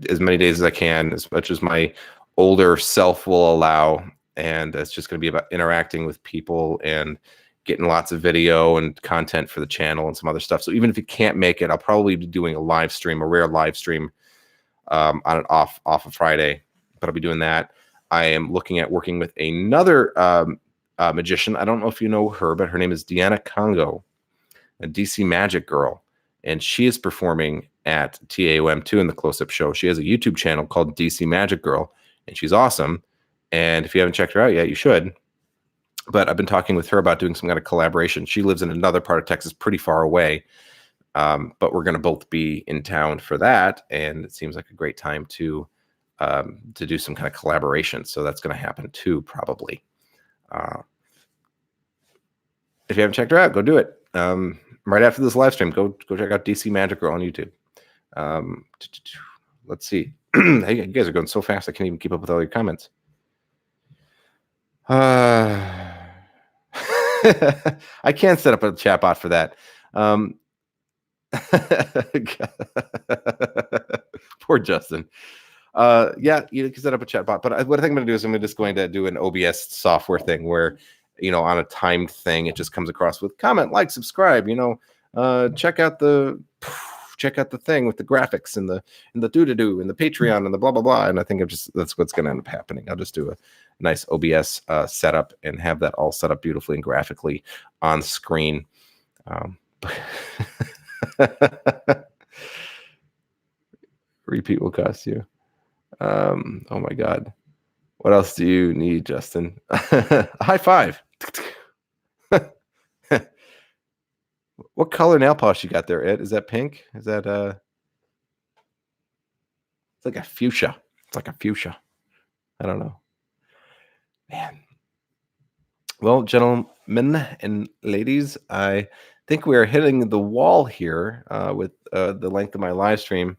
as many days as I can, as much as my older self will allow. And it's just going to be about interacting with people and getting lots of video and content for the channel and some other stuff. So even if you can't make it, I'll probably be doing a live stream, a rare live stream on an off of Friday, but I'll be doing that. I am looking at working with another magician. I don't know if you know her, but her name is Deanna Congo, a DC Magic girl. And she is performing at TAOM2 in the close-up show. She has a YouTube channel called DC Magic Girl, and she's awesome. And if you haven't checked her out yet, you should. But I've been talking with her about doing some kind of collaboration. She lives in another part of Texas, pretty far away. But we're going to both be in town for that. And it seems like a great time to do some kind of collaboration. So that's going to happen too, probably. If you haven't checked her out, go do it. Right after this live stream, go check out DC Magic Girl on YouTube. Let's see. Hey, you guys are going so fast, I can't even keep up with all your comments. I can't set up a chat bot for that. Poor Justin. Yeah, you can set up a chat bot, but what I think I'm going to do is I'm just going to do an OBS software thing where, on a timed thing, it just comes across with comment, like, subscribe, check out the thing with the graphics and the doo-doo-doo and the Patreon and the blah, blah, blah. And I think that's what's going to end up happening. I'll just do a nice OBS setup and have that all set up beautifully and graphically on screen. Repeat will cost you. Oh my God. What else do you need, Justin? A high five. What color nail polish you got there, Ed? Is that pink? Is that it's like a fuchsia. It's like a fuchsia. I don't know. Man. Well, gentlemen and ladies, I think we are hitting the wall here with the length of my live stream.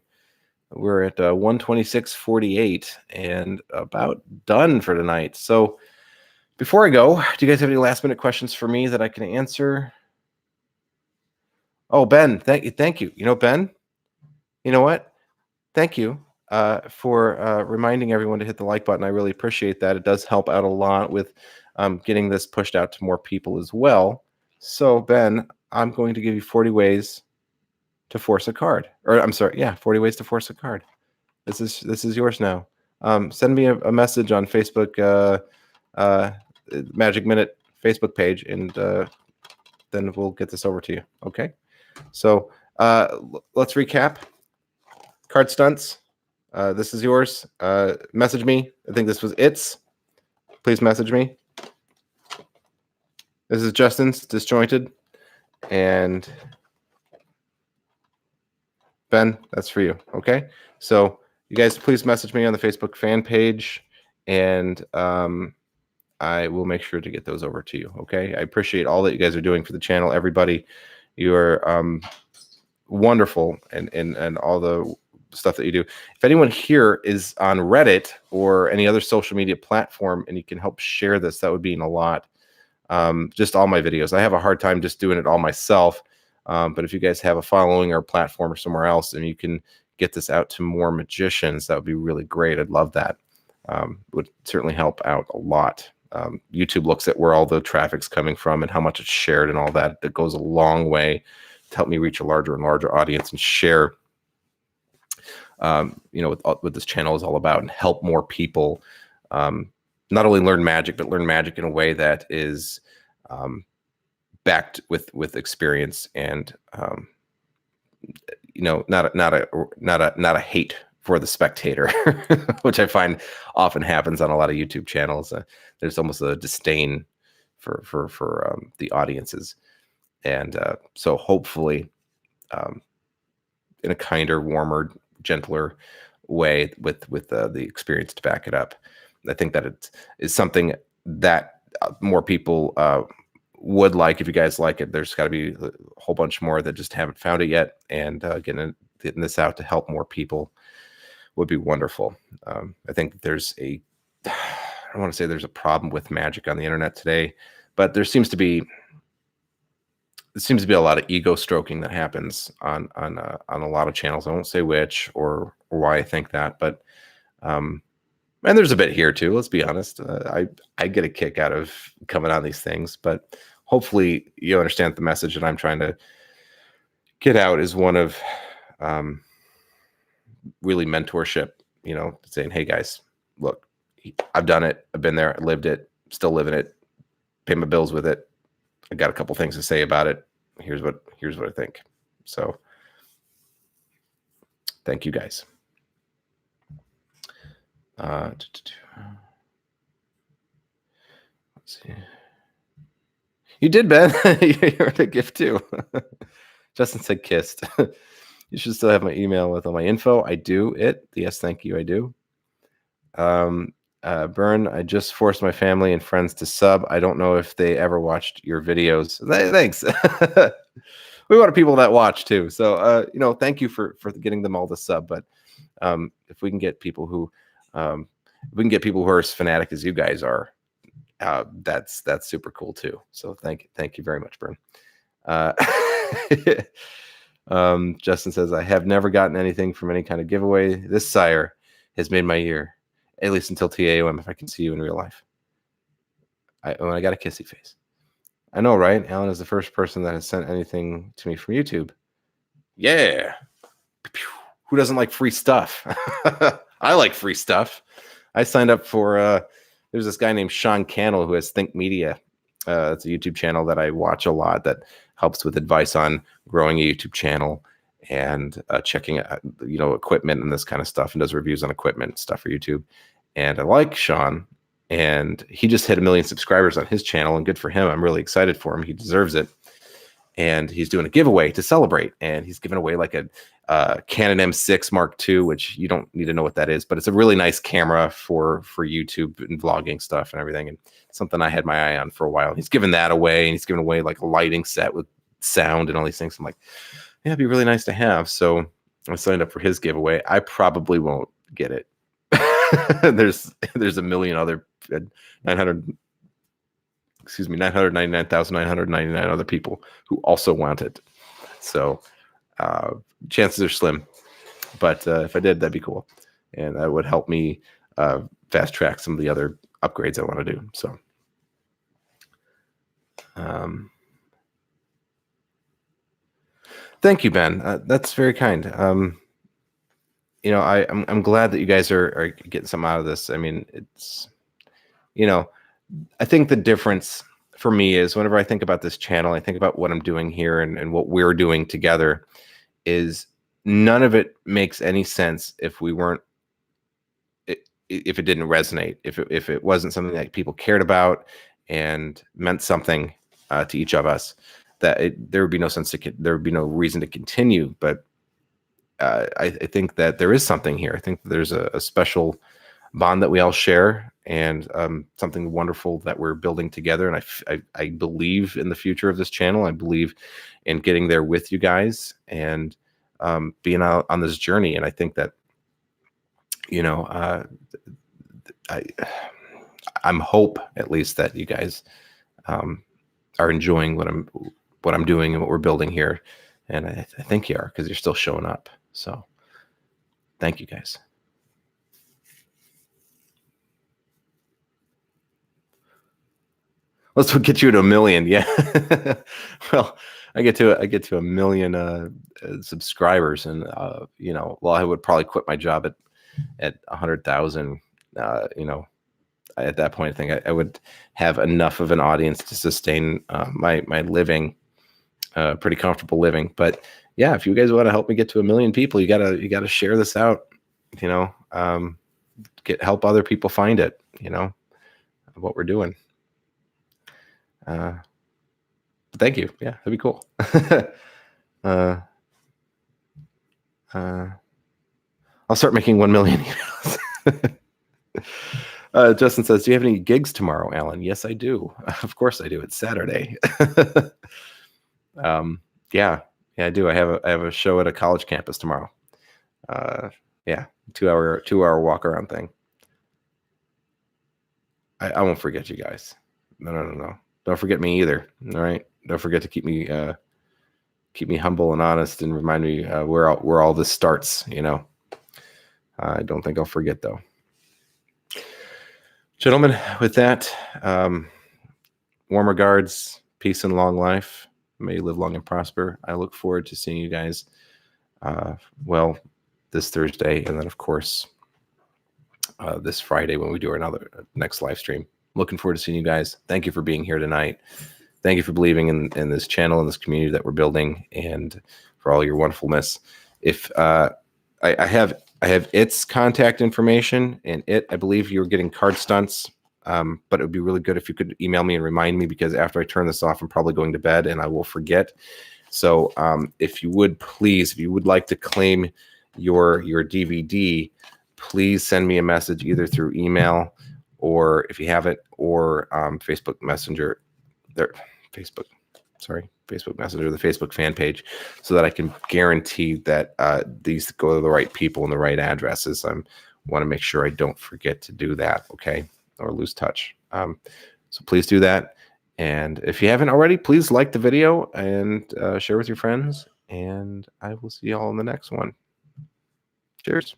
We're at 126:48 and about done for tonight. So before I go, do you guys have any last minute questions for me that I can answer? Oh, Ben, thank you. Ben, you know what? Thank you for reminding everyone to hit the like button. I really appreciate that. It does help out a lot with getting this pushed out to more people as well. So, Ben, I'm going to give you 40 ways to force a card. Or I'm sorry, 40 ways to force a card. This is yours now. Send me a message on Facebook, Magic Minute Facebook page, and then we'll get this over to you. Okay. So let's recap. Card stunts. This is yours. Message me. I think this was its. Please message me. This is Justin's disjointed. And Ben, that's for you. Okay. So you guys, please message me on the Facebook fan page, and I will make sure to get those over to you. Okay. I appreciate all that you guys are doing for the channel. Everybody, you are wonderful, and all the stuff that you do. If anyone here is on Reddit or any other social media platform and you can help share this, that would mean a lot. Just all my videos. I have a hard time just doing it all myself. But if you guys have a following or a platform or somewhere else and you can get this out to more magicians, that would be really great. I'd love that. Would certainly help out a lot. YouTube looks at where all the traffic's coming from and how much it's shared and all that. That goes a long way to help me reach a larger and larger audience and share, what this channel is all about, and help more people not only learn magic, but learn magic in a way that is backed with experience and not a hate for the spectator, which I find often happens on a lot of YouTube channels. There's almost a disdain for the audiences, and so hopefully, in a kinder, warmer, gentler way, with the experience to back it up. I think that it is something that more people would like. If you guys like it, there's got to be a whole bunch more that just haven't found it yet, and getting this out to help more people would be wonderful. I think there's don't want to say there's a problem with magic on the internet today, but there seems to be a lot of ego stroking that happens on a lot of channels. I won't say which or why I think that, but and there's a bit here too. Let's be honest. I get a kick out of coming on these things, but hopefully you understand the message that I'm trying to get out is one of really mentorship. Saying, hey guys, look, I've done it. I've been there. I lived it. Still living it. Pay my bills with it. I got a couple things to say about it. Here's what I think. So thank you guys. Let's see. You did, Ben. You earned a gift too. Justin said kissed. You should still have my email with all my info. I do it. Yes, thank you. I do. Bern, I just forced my family and friends to sub. I don't know if they ever watched your videos. Thanks. We want people that watch too. So, thank you for getting them all to sub. But if we can get people who, are as fanatic as you guys are, that's super cool too. So thank you very much, Bern. Justin says, I have never gotten anything from any kind of giveaway. This sire has made my year, at least until TAOM, if I can see you in real life. I got a kissy face. I know, right? Alan is the first person that has sent anything to me from YouTube. Yeah. Who doesn't like free stuff? I like free stuff. I signed up for, there's this guy named Sean Cannell who has Think Media. It's a YouTube channel that I watch a lot that helps with advice on growing a YouTube channel and checking, equipment and this kind of stuff, and does reviews on equipment stuff for YouTube. And I like Sean, and he just hit 1 million subscribers on his channel, and good for him. I'm really excited for him. He deserves it. And he's doing a giveaway to celebrate, and he's giving away like a Canon M6 Mark II, which you don't need to know what that is, but it's a really nice camera for YouTube and vlogging stuff and everything, and something I had my eye on for a while. He's giving that away, and he's giving away like a lighting set with sound and all these things. I'm like, yeah, it'd be really nice to have. So I signed up for his giveaway. I probably won't get it. There's 1 million other 999,999 other people who also want it. So chances are slim, but if I did, that'd be cool, and that would help me fast track some of the other upgrades I want to do. So thank you, Ben. That's very kind. I'm glad that you guys are getting something out of this. I mean, it's, I think the difference for me is whenever I think about this channel, I think about what I'm doing here and what we're doing together, is none of it makes any sense if it didn't resonate, if it wasn't something that people cared about and meant something to each of us, that there would be no sense there would be no reason to continue. But I think that there is something here. I think there's a special bond that we all share, and something wonderful that we're building together. And I believe in the future of this channel. I believe in getting there with you guys and being out on this journey. And I think that, I'm hope at least that you guys are enjoying what I'm doing and what we're building here. And I think you are, because you're still showing up. So thank you guys. Let's get you to 1 million. Yeah. Well, I get to 1 million subscribers, and well, I would probably quit my job at 100,000. At that point, I think I would have enough of an audience to sustain my living, pretty comfortable living. But yeah, if you guys want to help me get to 1 million people, you gotta share this out. Help other people find it. What we're doing. Thank you. Yeah, that'd be cool. I'll start making 1 million emails. Justin says, do you have any gigs tomorrow, Alan? Yes, I do. Of course I do. It's Saturday. Yeah, I do. I have a show at a college campus tomorrow. Yeah, 2 hour walk around thing. I won't forget you guys. No. Don't forget me either. All right. Don't forget to keep me humble and honest, and remind me where all this starts. You know, I don't think I'll forget though. Gentlemen, with that, warm regards, peace and long life. May you live long and prosper. I look forward to seeing you guys. Well, this Thursday, and then of course this Friday when we do our next live stream. Looking forward to seeing you guys. Thank you for being here tonight. Thank you for believing in this channel and this community that we're building, and for all your wonderfulness. If I have its contact information, and I believe you're getting card stunts, but it would be really good if you could email me and remind me, because after I turn this off, I'm probably going to bed and I will forget. So if you would please, if you would like to claim your DVD, please send me a message either through email, or if you have it, or Facebook Messenger, Facebook Messenger, the Facebook fan page, so that I can guarantee that these go to the right people and the right addresses. I want to make sure I don't forget to do that, okay, or lose touch. So please do that. And if you haven't already, please like the video and share with your friends. And I will see you all in the next one. Cheers.